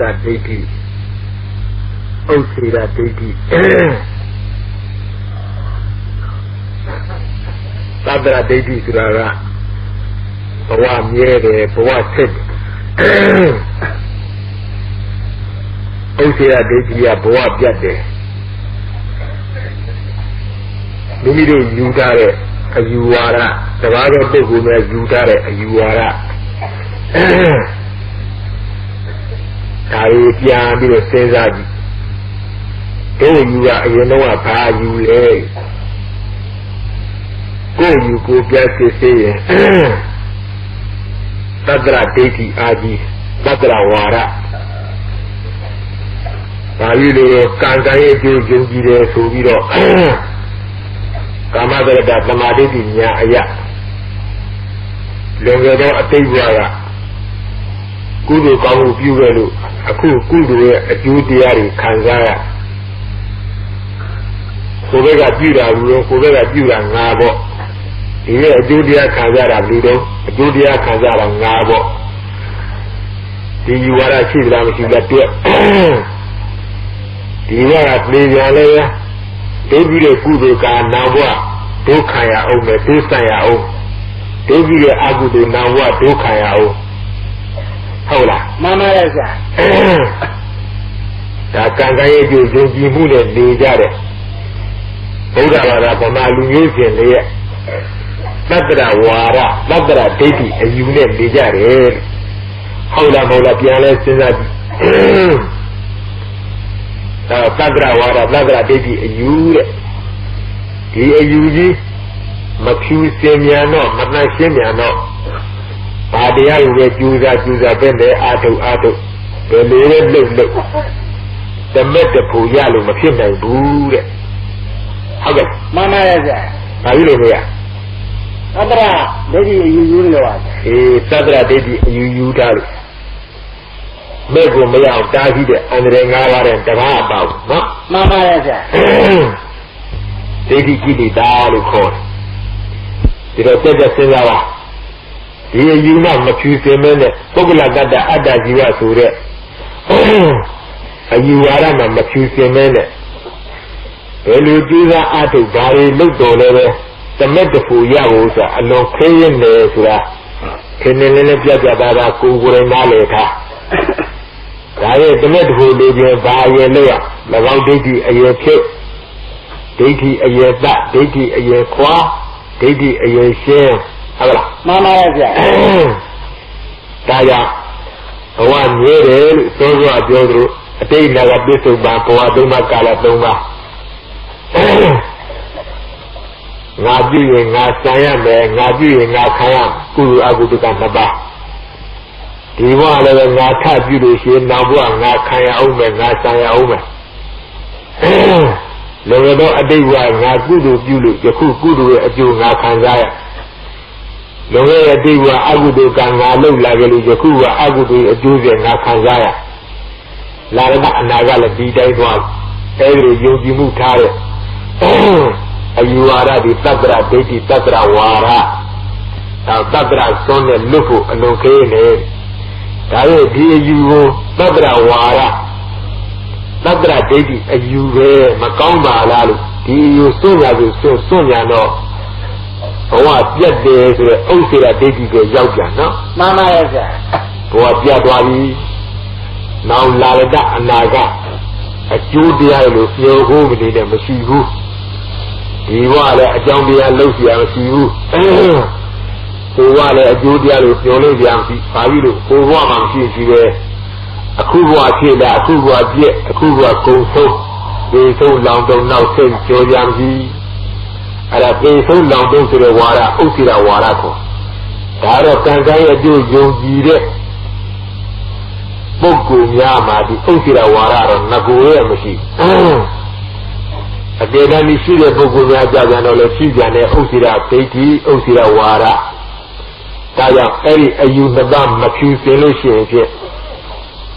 Tata Deity Osira Deity Tata Deity Surara Bawa Miere Bawa Sid Osira Deity Bawa Biade Mimido Yutare Ayuara Tavaga Boguna Yutare Ayuara Tari Piano Senzaji Go you are you know a pa you lay Go you go just to say Tadra Deity Aji Tadra Wara Payulo Kangaye Jogi de Subiro Kamadra Tamaditi Nya Aya Longado Atewara Kudu Kamu Pugelu Aku Kudu a Judiari Kanzaya Kobega Jura Rulo Kobega Jura Nabo Here a Judia Kanzara Ludo a Judia Kanzara Nabo The Yuara Chidram Shilatua The Yuara Playalea Don't be a Kudu Kan Nawa Do Kaya Ome Do Saya O Don't be a Agudu Nawa Do Kaya O Hola Mama Esa Takangaye Jogi Mune Nijare Oda Vara Pama Lumian Lea Tadra Wara Tadra Deity a unit Nijare Hola Mola Piana Senzaji Tadra Wara Tadra Deity a unit He a Yuji Mapu Semiano Mana Semiano Adia Juza Bende Ato the little the Metapo Yalu Machina Bude Hugget Mama are you here? Tadra Daddy you know Tadra Daddy you tell Mego Maya David and Rengava and Tava Mama Daddy Giddy Dalu Court Did I say the Senava? Here you know, Machu Semene, Pogula Gada Ada Jiva Sure. You are a Machu Semene. Elu Jiva Atu Gari Lugdole, the metaphor Yavusa, and no Kayan Nesura. Kenelene Jababa Kugure Maleta. Gare the metaphor Lady Baya Lea, Lavau Deity a year kick. Deity a year back, Deity a year qua, Deity a year share. Mama Taya one year so Jodro a day never bit of Bampoa Duma Calatoma Nabi and Nasayam and Nabi and Nakayam, Kuru Agudukantaba. The one of Naka Judici, Nabua, Nakaya Omen, Nasaya Omen. Level a day while Nagudu Julu, Yaku Guru, a Jew Nakanzaya. Longea Diwa Agudu Ganga Lagelu Yakuwa Agudu Juze Nakanzaya Lara Nagala Dida one every Yogi Mutare Ayuara di Tadra Deity Tadra Wara Tadra Son and Lufu and Okene Tare Diu Tadra Wara Tadra Deity Ayuve Macamba Lalu Diu Sonya no What yet there is also a baby Yauja, no? Mama is what Yadwali now Lalada and Naga a Judia look your home in a Mashivu. The Wale a Jambia Lucia Mashivu. So Wale a Judia look your lady Amsi, Favilu, who one she wear a Kuwa Kila, a Kuwa Jet, a Kuwa Koso. They so long don't now send Jodiamzi. And I pay so long to the water, Okira Warako. Taro Kangaya do Yogi Boku Yama, the Okira Wara, Nagoya machine. A Dedani Shida Boku Yajan or Shijan, Okira Peti, Okira Wara. Taya Eri Ayunabam, Machu Solution.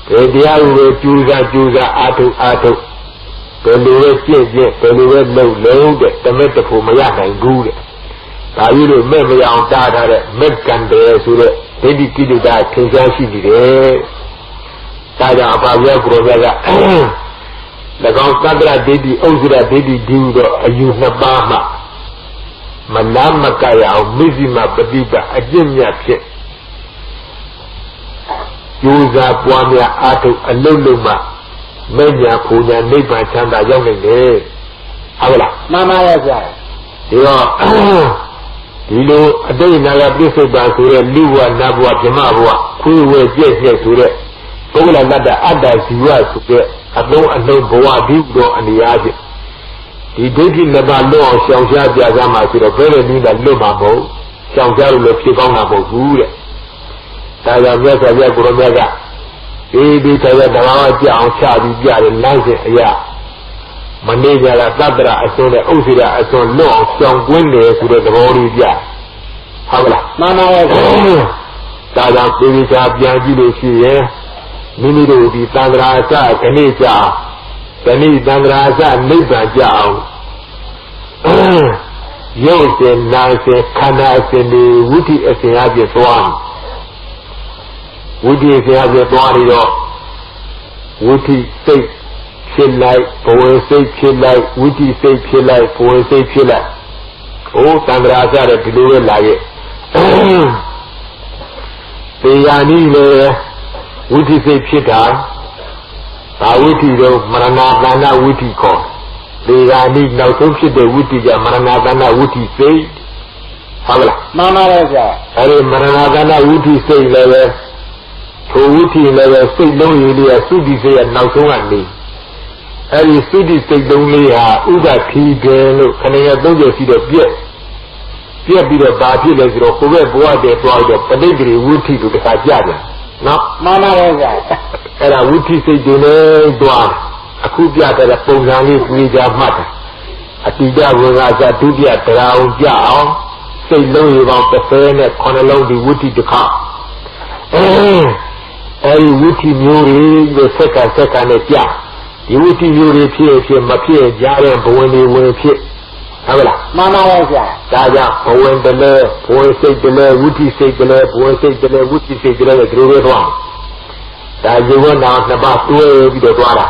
The other Juza Ato. Peluwe Jay, Peluwe low, the metaphor Mayaka and Good. I will remember on Tata, Medkan there, so that they did that Kinsashi. Taja Abaya Grovaga the Gonsadra Dedi Ozra Dedi Dudo Ayuna Bama Manama Kaya Mizima Badiba Ajimya Pit Yuza Buamia Atu Aluluma Menya Punya Nipa Chanda Young Avila Mama Yaza Dilo a day Naga Bishop Basura Liwa Nabua Jamabua Kuwe Jes Sure Ola Nada Ada Siwa Supe Ado Ado Boa Digo and the Yaji He did in the Balo Shaja Yazama to the very Nina Lumabo Shaja Lopigona Bogure Taya Yasa Yagromega Ebi Taya Daraja on Chadi Yari Lanze Ya Maneja la Tadra Asona Osira Ason Long Song Winde to the Bori Ya Havla Mama Taya Pivita Bianji Shie Minido di Tandrasa Kanisa Kani Tandrasa Nipa Jao Yose Nase Kana Sende Wuti Asiabi Swan Wuti Asiabi Swan Wuti State Chillai, Poe say Chillai, Wuti say Chillai, Poe say Chillai. Oh, Tandrasa below like it. Sayani Wuti say Chita, Wuti do Maranagana Wuti call. Sayani now took the Wuti Maranagana Wuti say. Havla. Mama Raja. Are Maranagana Wuti say level. To Wuti level say no Yulia Sudi say and now so and me. Every city take the only Uga Pigel, Canada don't see the beer. Beer be the party as you know, what they brought the pedigree Wuti to the Kajaja. No, Mama Raja. And a Wuti say Dune Dwan, a Kubia that a Pongani Rija Mata. A Tija Raza Dubia Terao Jao, say no about the fair Conalong the Wuti to come. Every Wuti Muri, the second ya. You would see you repeat him, appear, Jaren, but when they were hit. Mama Raja. Taja, when the lair, when say the lair, would he say the lair, when say the lair, would he say the lair, through it wrong. Taja went out about 2 with the water.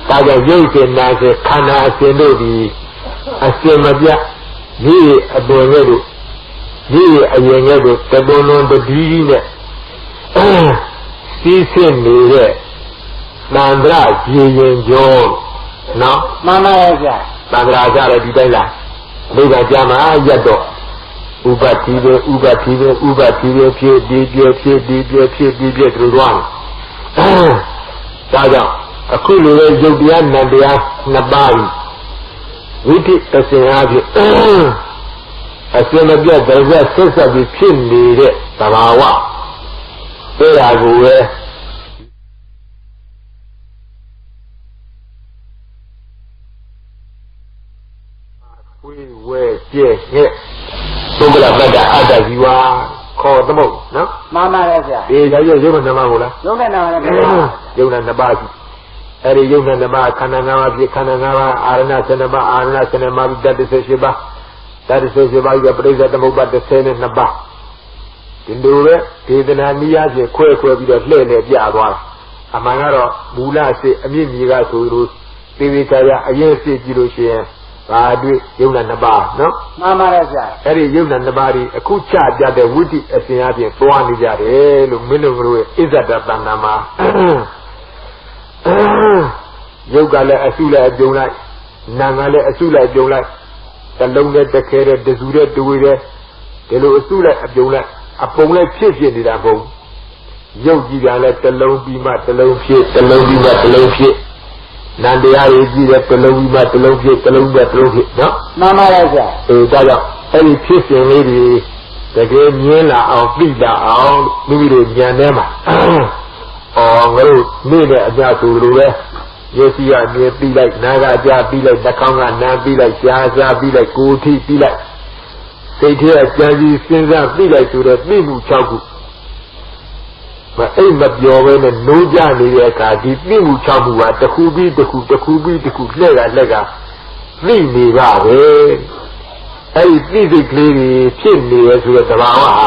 Taja Yoke and Nasa, Kana, Senodi, a Semadia, ye a Bonedo, ye a Yangedo, the Bonon, the Dina. See, send me there. Nandra, Jian John, no, Mama Raja, Nandra Zara Dibella, Lega Jama, Yado, Uba Tive, Pie, through one. Tada, a cool Jobian Nadia Nabari, Witty as in Avi, as soon as there was a sense of the chin, the Tamawa. There I go. Yes, Sogla Bada Ada, you are called the most, no? Mama Raja. Yes, I use you in the Mamula. You and the Bazi. Every young and the Mar, Kananawa, Arana Senema, Arana Senema, that is a Shiba. That is a Shiba, you praise at the Mobat the Sen and Naba. In the way, even Ania, the Quake will be the Lane at Yadwa. Amangaro, Mula say, Aminiga to Pivitaya, against the Gilusia. Yuna Naba, no? Mama Raja. Every Yuna Nabari, a kucha, the Woody, a Sinabi, Fuani Jare, Luminu, is that the Banama. Yogale Asula Jonai, Nangale Asula Jonai, the Longa, the Kere, the Zure, the Wire, the Losula Jonai, upon like Chicken in that home. Yogi, let the low be mat, the low shit, the low be mat, the low shit. Nandia is the low mat, the low shit, the low mat, no? Mama Raja. Any chicken lady, the great Yena of Vida, all maybe Yanema. Or maybe a Jatu Rue. Yes, you are near be like Naga, be like Nakanga, Nan be like Jaza, be like Goti, be like. Say here, Jazi, Sinza, be like to the Mimu Chagu. But aim up your way and no Jani, the Mimu Chagu, the Kubi, Lega, Rini Rave. Hey, physically, Chimney as with the Rawa.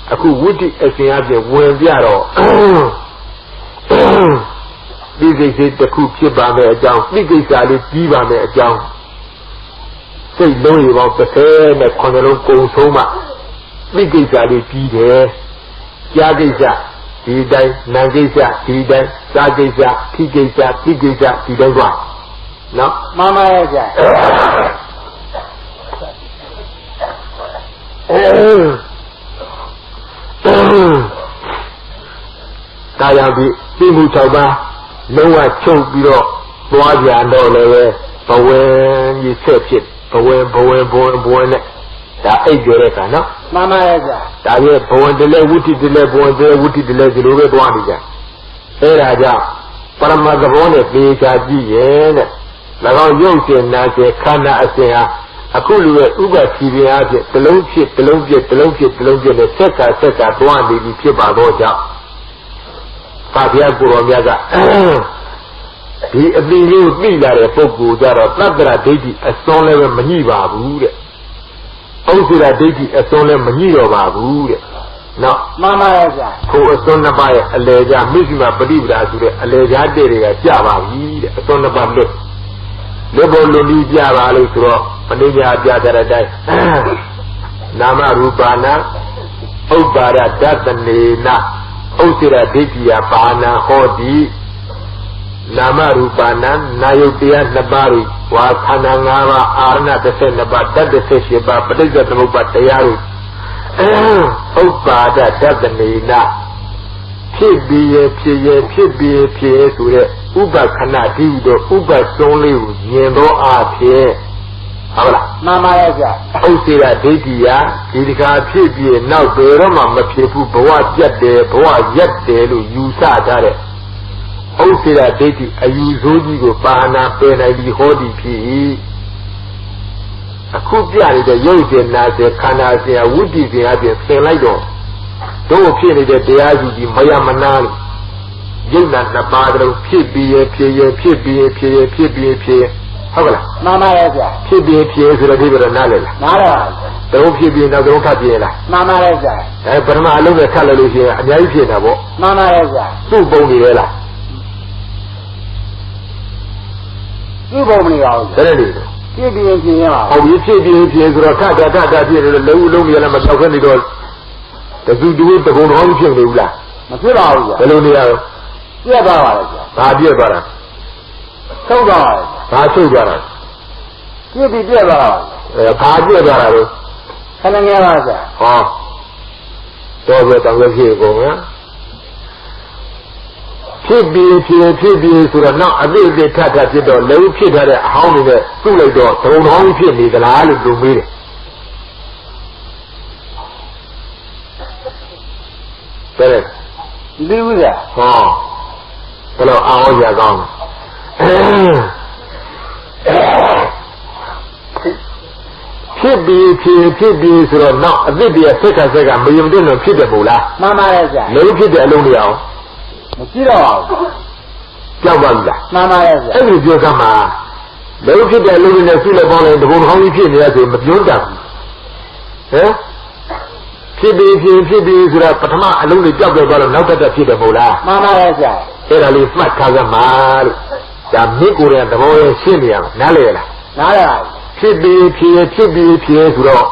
A cool woody as the other, when they are all. ဒီကိစ္စတစ်ခုဖြစ်ပါမယ်အကြောင်းဒီကိစ္စလေးကြီးပါမယ်အကြောင်းစိတ်လုံးရပေါင်း30နဲ့9လုံးကုံဆုံးမှဒီကိစ္စလေးကြီးတယ်ကြားကိစ္စဒီတိုင်းနာကိစ္စဒီတိုင်းစားကိစ္စထိကိစ္စဒီကိစ္စဒီတိုင်းပါနော်မှန်ပါရဲ့ဗျာကာယပြီးသိမှု6ပါးလုံးဝချုပ်ပြီးတော့သွားကြတော့လည်းဘဝင်ကြီးဆက်ဖြစ်ဘဝင်နဲ့ဒါအိတ်ကြတဲ့ခါနော်မှန်ပါရဲ့ဗျာဒါရဲ့ဘဝင်တလဲဝိတိတလဲဘဝင်တလဲဝိတိတလဲဒီလိုပဲသွားနေကြအဲ့ဒါကြောင့်ပရမသဘောနဲ့ပေချာကြည့်ရဲ့တဲ့၎င်းရုပ်ရှင်နာရှင်ခန္ဓာအစဉ်ဟာအခုလူရဲ့ဥပ္ပစီပြားဖြစ်တလုံးဖြစ်တလုံးဖြစ်တလုံးဖြစ်တလုံးဖြစ်နဲ့ဆက်ကသွားနေပြီဖြစ်ပါတော့ကြောင့်ပါဗျာကိုရောမြတ်ကဒီအတိလေးသိလာတဲ့ပုဂ္ဂိုလ်ကြတော့သတ္တရာဒိဋ္ဌိအစွန်းလည်းမညှိပါဘူးတဲ့ဩစိရာဒိဋ္ဌိအစွန်းလည်းမညှိတော့ပါဘူးတဲ့နော်မှန်ပါရဲ့ဗျာကိုအစွန်းနှစ်ပါးရဲ့အလေကြမိစ္ဆမပฏิပဒါဆိုတဲ့အလေကြတဲ့တွေကကြပါပြီတဲ့အစွန်းနှစ်ပါးလွတ်ပေါ်လွန်ပြီးကြပါလို့ဆိုတော့မနိညာပြတဲ့အတိုင်းနာမရူပနာဥပ္ပါဒဒသနေနဩစိရာဒိဋ္ဌိယပါဏဟောတိနာမရူပနာနာယုတ်တရား2ပါးကိုဝါခန္ဓာ5ပါးအာရဏ32ပါးတတ္တ18ပါးပဋိစ္စသမုပ္ပါတရားကိုဥပ္ပါဒဒသနေနဖြစ်ပြီးရဖြစ်ရဖြစ်ပြီးဖြစ်ဆိုတဲ့ဥပခဏတိတို့ဥပသုံးလေးကိုမြင်တော့အားဖြင့်ဟုတ်လားမှန်ပါရဲ့ဗျာဥစ္စေရဒိဋ္ဌိယဒီတခါဖြစ်ပြီးနောက်ဘယ်တော့မှမဖြစ်ဘူးဘဝပြတ်တယ်ဘဝရက်တယ်လို့ယူဆထားတဲ့ဥစ္စေရဒိဋ္ဌိအယူဆိုးကြီးကိုပါဏာပယ်နိုင်ပြီးဟောဒီဖြစ်အခုပြနေတဲ့ရုပ်ရှင်နာစေခန္ဓာစေဝိတ္တိစေအပြင်ဆင်လိုက်တော့တို့ဖြစ်နေတဲ့တရားစုကြီးမယမနာလို့ယုတ်နာ2ပါးတလုံးဖြစ်ပြီးရဖြစ်ရဖြစ်ပြီးရဖြစ်ရဖြစ်ပြီးရဖြစ်ရဟုတ်ကလားမှန်ပါရဲ့ဗျာဖြစ်ပြီးဖြစ်ဆိုတော့ဒီဘယ်တော့နားလဲလားနားလဲပါတလုံးဖြစ်ပြီးနောက်တလုံးထပ်ပြင်းလားမှန်ပါရဲ့ဗျာပထမအလုံးနဲ့ထပ်လိုက်လို့ရှိရင်အများကြီးဖြစ်နေတာပေါ့မှန်ပါရဲ့ဗျာသူ့ပုံနေရလားသူ့ပုံမနေပါဘူးဘယ်နဲ့လဲဖြစ်ပြီးဖြစ်ရပါဟုတ်ပြီဖြစ်ပြီးဖြစ်ဆိုတော့ထထဖြစ်နေလို့လုံးလုံးမြင်လည်းမတောက်ခဲနေတော့တစုတူတကုံတော်ဖြစ်နေဘူးလားမဖြစ်ပါဘူးဗျာဘယ်လိုနေရလဲပြက်သွားပါလေဗျာဘာပြက်သွားတာထုတ်သွားပါလေဘာထုတ်သွားတာပြက်ပြီးပြက်သွားတာဘာပြက်သွားတာလို့ခဏငယ်ပါဗျာဟောတော့ပြတောင်ရဖြစ်ကုန်ဟမ်ဖြစ်ပြီးဆိုတော့နောက်အသေးထပ်ဖြစ်တော့လည်းဖြစ်ထားတဲ့အဟောင်းတွေနဲ့သူ့လိုက်တော့ဒုံတော်ကြီးဖြစ်နေသလားလို့သူမေးတယ်တဲ့ဒီဥစ္စာဟောဘယ်လိုအောင်ရကောင်းဖြစ်ပြီးဆိုတော့နောက်အသစ်တည်းဆက်ကမယုံတဲ့လို့ဖြစ်တယ်မို့လားမှန်ပါရဲ့ဗျာလည်းဖြစ်တဲ့အလုံးတွေအောင်မရှိတော့ပါဘူးကြောက်ပါဘူးလားမှန်ပါရဲ့ဗျာအဲ့ဒီပြောကမှလည်းဖြစ်တဲ့အလုံးတွေနဲ့ဆုလည်းပေါင်းလိုက်တကုံကောင်းကြီးဖြစ်နေရဆိုမပြောတတ်ဘူးဟမ်ဖြစ်ပြီးဆိုတော့ပထမအလုံးတွေကြောက်ကြတော့နောက်တက်ဖြစ်တယ်မို့လားမှန်ပါရဲ့ဗျာအဲ့ဒါလေးမှတ်ထားကြမှာလို့ဒါမိကိုယ်ရဲ့သဘောရဲ့ရှင်းနေရမှာနားလေလားနားလေပါဖြစ်ပြီးဆိုတော့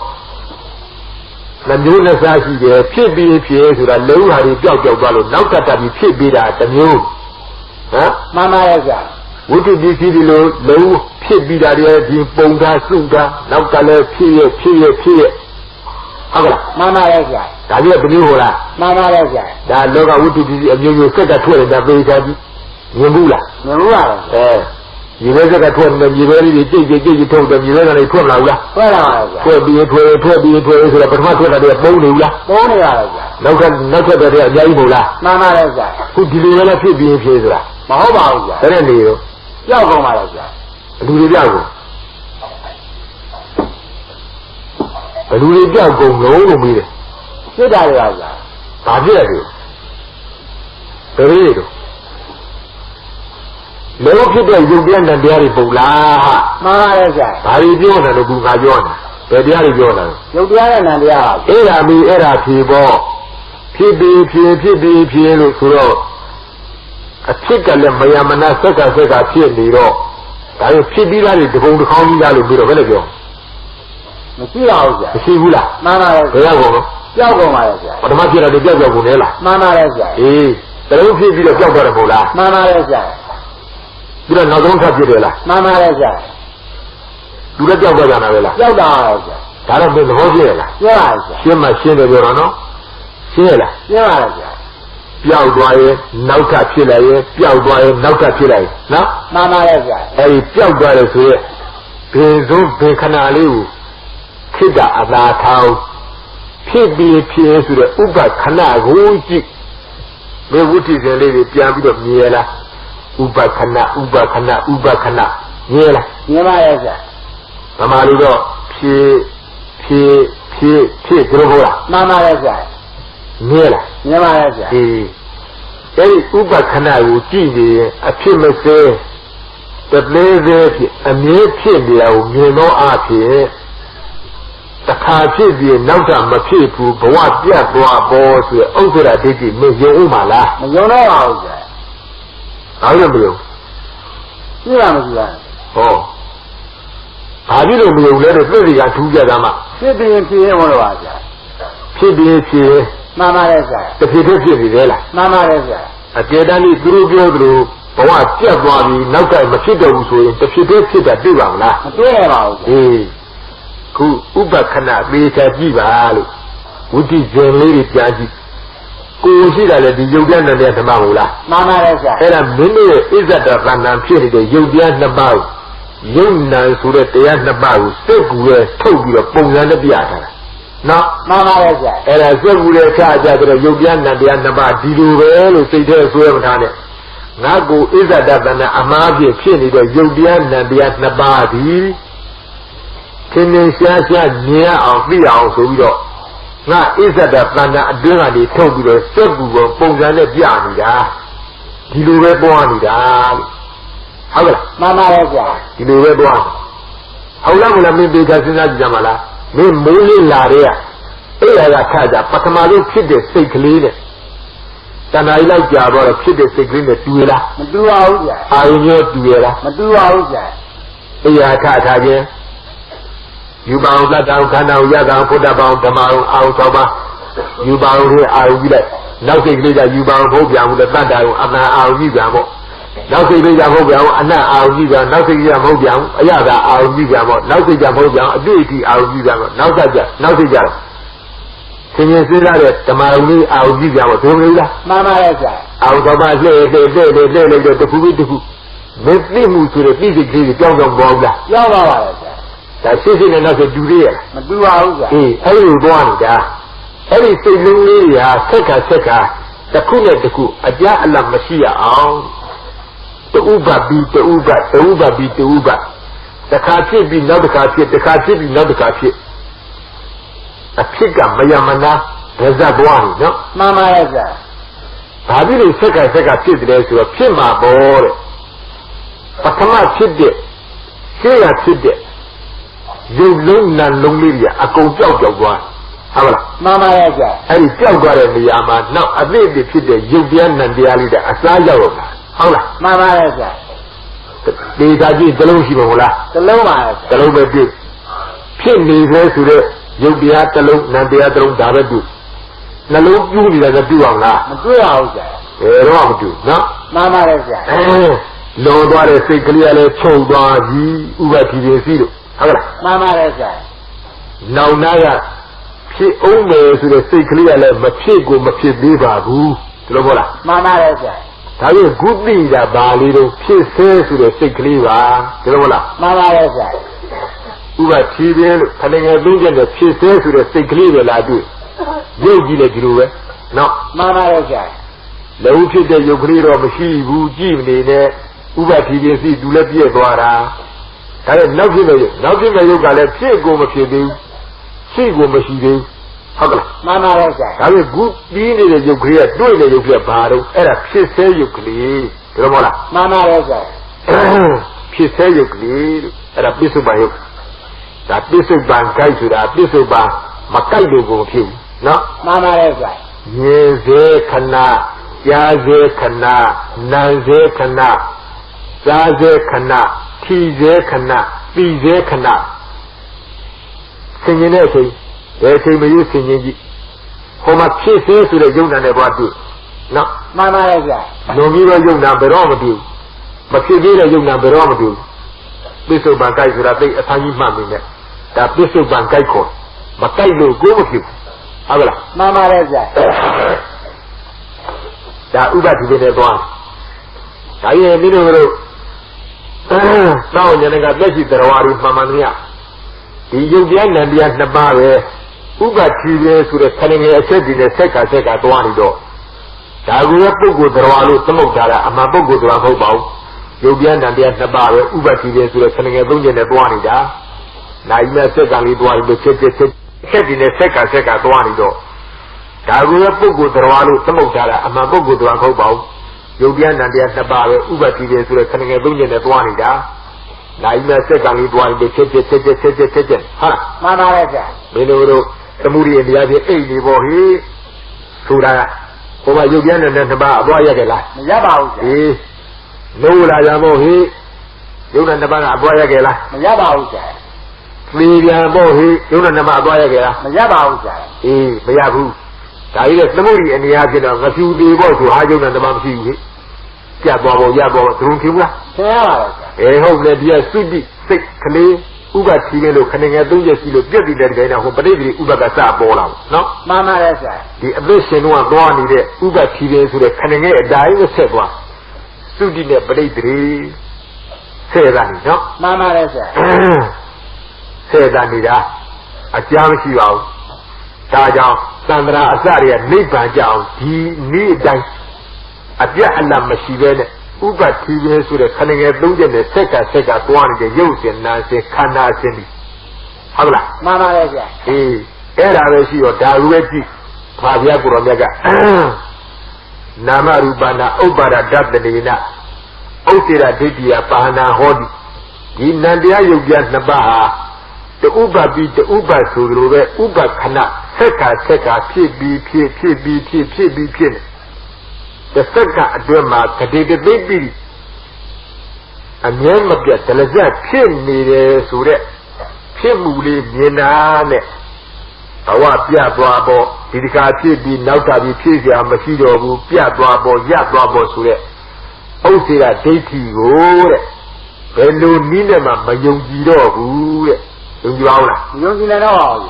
နှမျိုးနဲ့စားရှိတယ်ဖြစ်ပြီးဆိုတာလုံးဟာတွေပျောက်သွားလို့နောက်တက်ပြီးဖြစ်ပြီးတာတစ်မျိုးဟမ်မှန်ပါရဲ့ဗျာဝိတ္တိပစ္စည်းဒီလိုလုံးဖြစ်ပြီးတာတွေဒီပုံသားစုတာနောက်ကလည်းဖြစ်ရဟုတ်ကဲ့မှန်ပါရဲ့ဗျာဒါပြည့်ဘယ်လိုဟောလားမှန်ပါရဲ့ဗျာဒါလောကဝိတ္တိပစ္စည်းအမျိုးမျိုးစက်ကထွက်နေတာပေချာကြီးမြင်ဘူးလားမြင်ဘူးပါရေပဲစက်ကထွက်နေမြေပဲလေးကြိတ်ထုတ်တယ်မြေပဲကလည်းထွက်လာဘူးလားထွက်လာပါဗျာထွက်ပြီးဆိုတော့ပထမထွက်တာတွေပုံနေဘူးလားပုံနေပါလေဗျာနောက်ထွက်တဲ့တွေအများကြီးမို့လားမှန်ပါရဲ့ဗျာခုဒီလိုလည်းဖြစ်ပြီးဆိုတာမဟုတ်ပါဘူးဗျာတဲ့နေရောကြောက်ကုန်ပါလေဗျာဘလူတွေကြောက်ကုန်လို့မေးတယ်ဖြစ်တာတွေပါဗျာဘာဖြစ်လဲဘယ်လိုလောဖြစ်တဲ့ယုတ်တရားနဲ့တရားတွေပုံလားမှန်ပါရဲ့ဗျာဘာတွေပြောတယ်လို့ကူငါပြောတာဘယ်တရားတွေပြောတာယုတ်တရားနဲ့နံတရားပါအဲ့ဒါဖြေပေါ့ဖြစ်ပြီးလို့ဆိုတော့ a chicken and Mayamana Saka Chili. I will keep it at the whole county of the village. Monsieur, Sibula, Mama, Yago, but the market of the Jago Gunella. Mama, The old people of Jago, Mama, you don't know, don't touch it. Mama, You let Jago Ganavella. Yago, I don't mean the whole year. Yes, She must send the Verano. Sheila, yes, Piaudoye, Nauta Chile, Piaudoye, Nauta Chile. Now, Mama, a Piaudoye here. Pizzo, Becanali, Kida, Abatao, PBPS to the Uba Kana, Ruji. The wood is a lady, Piabi of Niela, Uba Kana, Niela. Yema, Amarido, P. Grobola, Mama, Niela. Yema, Uba Kana, Uti, a Chimase, the blaze, a mere Pimia, you know, Archie. The country be Nauta Mapipu, but what dear boys were over a baby, make your Umala. you know how I don't know. you are. Oh. I didn't know let it really got together. Sitting in P.M. PBH, Mama, the people, Mama, a Gedani through, but what dear body, Nauta Machido, the people that do do Uba Kana, Beta Jiva, Uti Lady Jaji. Go see that the Yogan and the Maula. Mama, And a minute is at the Random Piri, the Yogan Nabau. Young nuns who let the Nabau, still were told you a bone and a biata. Now, Mama, and as well would a charge at the Yogan and the Nabau, Dilu, well, say there's where on it. Now go is at the Amavi, Piri, the Yogan and the Nabadi. Shasha near our free house, so we don't. Now, is that the plan that they told you the circle of Pongan and Pianida? Dilu Rebuanida. How? Mama, Dilu Rebuan. How long will I be because in that Jamala? Me Muli Laria. Ella Kaja, Patamalu kid the sick leader. Then I like Java, kid the sick leader, Duela. do out, I know Duela. do out, Ella Kaja. You bound that down, Yaga, put about the mount out of you bound here, I will be like. Nothing later, you bound Hobia with the Banda, and I'll give them. Nothing later, Hobia, and now I'll give them. Nothing Hobia, Yaga, I'll give them. Nothing Hobia, a deity, I'll give them. Nothing else. Can you say that? The Maui, I'll give them. Mama, out of my leg, the Pubitu. Make me move to the physically, the John Bogla. Yawa. That sitting another do there. Do out, Every one, every single lady, Seka, the Kuna the Ku, a Jala Machia, the Uba beat the Uba beat the Uba. The Kachi be not the Kachi, the Kachi be not the Kachi. A Pika, Mayamana, Rezabuan, no? Mama, I didn't Seka kid there to a Pima boy. But come out, kid there. Here I sit there. You learn none lonely, a go job of one. How? Mama, And it's still got in the Yama. Now, I made the kid, you be and the Alida, a Sayo. How? Mama, These are the Loshimola, the Loma, the Loba do. Pin me there to the you be at the Lok, Nandiadro, Davadu. Nalo, you need a do on that. do out, Wrong do, no? Mama, Lord, what I say clearly told you, Uba TV. Mama, now, Naya, she almost to the say clearly, Machigo, Machiba, who, to the Bola. Mama, I will good be that Balido, she says to the sick liver, to the Bola. Mama, Uba TV, telling a vision that she says to the sick liver, I do. You get it, you no. Mama, the Uchi de Yogri of she who Jimmy, Uba TV, do let be a Dora. I have nothing you got a pig go Machidu, she go Machidu. Mama, I will good being in the Ukraine, doing the Ukraine battle, and a she say you clean. Mama, She say you clean, and a piece of my hook. That piece of Bankai to that piece of Makaido go kill. No? Mama, Yes, they cannot. Yaze Kana, Nanze Kana, Zaze Kana, Tize Kana, Bize Kana. Singing it, they say me you singing. Homa kisses to the young and about you. No, Mama is that. no, you are young number of you. But you did a young number of you. Bishop Bankai would have a tiny mammy there. That Bishop Bankai call. But I will go with you. Mama is that. That Uba to be the one. I am little. Now, then I got message that I was Mamma. The Yubian and the Nabare, Uba TV to the telling me a set in the second at one door. That we have to go to Ralu, some of that, and my book to Rahobo. Yubian and the Nabare, Uba TV to the telling a million at one door. Now you have secondly to one the set in the second at one door. That we have to go to Ralu, some of that, and my book to Rahobo. Yubian and the Nabare, Uba TV to the telling a million at one door. Now you have secondly to one the set, huh? Mama is that. Meno, the Muri and the other 80 for he. Sura, over Yubian and the Bar, Boyagela. Yabao. Eh, no, Layamo, he. You and the Bar, Boyagela. Yabao. Mediamo, he. You and the Bar, Boyagela. Yabao. Eh, Mayabu. I let the Muri and the Agina, a few days to Hajon and the Mamsi. Yabo, Yabo, Trunkula. Eh, hope that you are sweet, sick, clay. Uba Chimelo, coming at Dujas, you look good in that guy, who believe Uba Gasa Bola. No? Mama is that. The abyssal one gone in the Uba Chimels with a cunning a dying of Sebra. Stood in a bravery. Say that, no? Mama is that. Say that, Nida. A jam she out. Taja, Sandra Azaria, Nipa Jam, he need that. A Jahala Mashiven. Uba TV with a cunning a blue and a second one in the youth and Nancy Kana Sindi. Habla. Mama is that. Era she or Darueti, Pavia Guromega. Namarubana, Obara Dabdanina, Otira Didia Pahana Hodi. In Nandia Yugian Nabaha, the Uba beat the Uba Suru, Uba Kana, Seka, PB. The second drama, Kadega baby. And young of the Teleza, Pin near Sure, Pimuli, Mienane. Awa Pia Bravo, Pidika Pibi, Nauta Pizia, Machido, Pia Bravo, Ya Bravo Sure. Osira Dati, Hello Ninema, Mayungido, Unjuana. You know.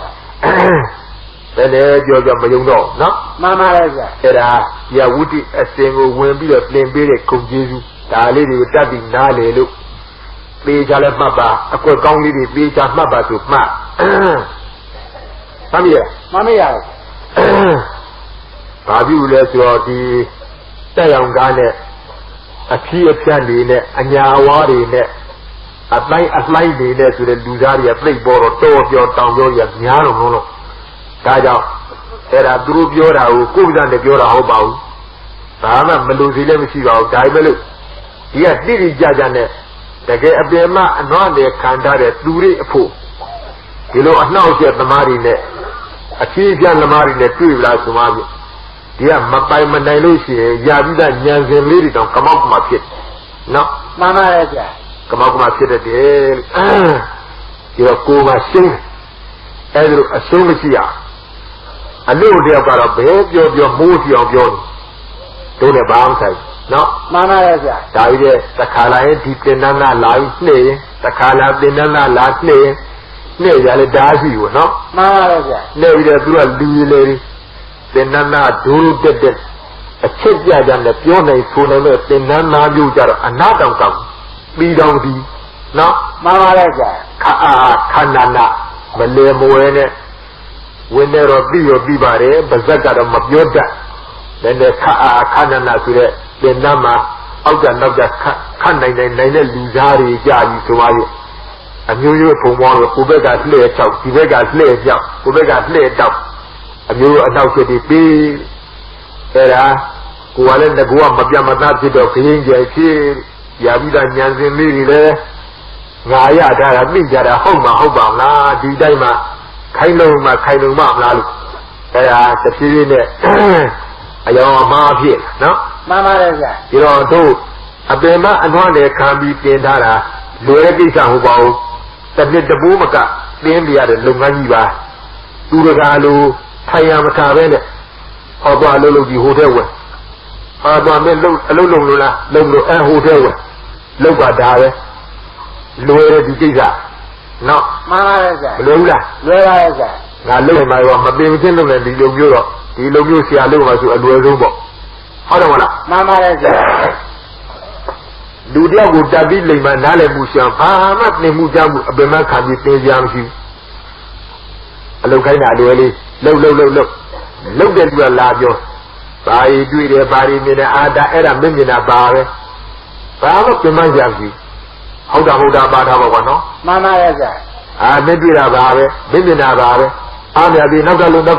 Then you're Mayuno, no? Mama is that. Era, Yawuti, a single when be a plain beard, Kunjizu, the lady with that in Nale look. Please, I left Maba, a quick only the beach of Maba to Ma. Come here. Mamma. Have you let your the Tayan Garnet, a tea of candy in it, and Yawari in it, at night as light in it to the Luzaria play ball or toe of your town, your Yano. Taja, era group Yora who comes on the Yora Hobau. Sama Melusile Mishio, Daimelu. Yes, Didi Jajane. The gay Abema and one day Kandare, Duri Fu. You know, now she at the Marine. A chief young Lamarine, two last Mami. Dear Mapai Manailushi, Yavida Nyanzin Lady don't come out my kid. No? Mama is that. Come out my kid at the end. You're a cool machine. Edru, a Sumisia. I know they have got a babe, your moody of your don't have bounce. No? Mama is that. David, the Kala, Dipinana, Live Play, the Kala, Dinana, Last Play, Nay, I'll die you, no? Mama is that. Nay, there's a Louis lady, the Nana, do the a chip yard and the Pione, Funame, the Nana, you jar, another come. Be don't be. No? Mama is that. Kanana, Malay Moene. When there are Bibare, Bazaka of Mabioda, then the Kanana to the Nama, out and of the Kanana Luzari, Yari, Sumayu. And you from one of Ubega's lay out, Ubega's lay out, Ubega's lay out. And you announced it, Era, who are in the Guam Mabiama Nazi of India, Yavida Nyanzin Liri, Naya, that I mean that a home, the Daima. Kainoma, Lalu. The Sirene အယောင်မှားဖြစ်နော် မှန်ပါတယ်ဗျာ ဒီတော့တို့အပင်မအနွမ်းနဲ့ခံပြီးတင်ထားတာလွယ်တဲ့ကိစ္စဟုတ်ပါဘူးတစ်နှစ်တပိုးမကတင်းပြရတဲ့လုပ်ငန်းကြီးပါသူတကာလိုထိုင်ရမထားပဲနဲ့ဟောသွားလို့ဒီဟိုထဲဝယ်ဟာသွားမင်းလှုပ်အလုပ်လုပ်လို့လားလုပ်လို့ဟိုထဲဝယ်လုပ်ပါဒါပဲလွယ်တဲ့ဒီကိစ္စနော် မှန်ပါတယ်ဗျာ မလွယ်ဘူးလား လွယ်ပါတယ်ဗျာ ငါလုပ်နေမှာရောမပင်မချင်းလုပ်နေဒီလိုမျိုးတော့ဒီလိုမျိုးဆရာလုပ်မှာဆိုအလွယ်ဆုံးပေါ့ဟုတ်တယ်မလား မှန်ပါတယ်ဗျာ လူတယောက်ကိုတပ်ပြီးလိမ္မာနားလည်မှုရှောင်ဘာမှသင်မှုကြမှုအပင်မခံပြီးသင်ကြမရှိဘူးအလုပ်ခိုင်းတာအလွယ်လေးလှုပ်တဲ့လူကလာပြောဘာရီတွေ့တယ်ဘာရီမြင်တယ်အာဒါအဲ့ဒါမမြင်တာပါပဲဘာမှပင်မကြမရှိဟုတ်တာပါထားပါကွာနော် မှန်ပါတယ်ဗျာ မင်းတွေ့တာပါပဲမမြင်တာပါပဲအားမြပြီးနောက်ကလို့လှု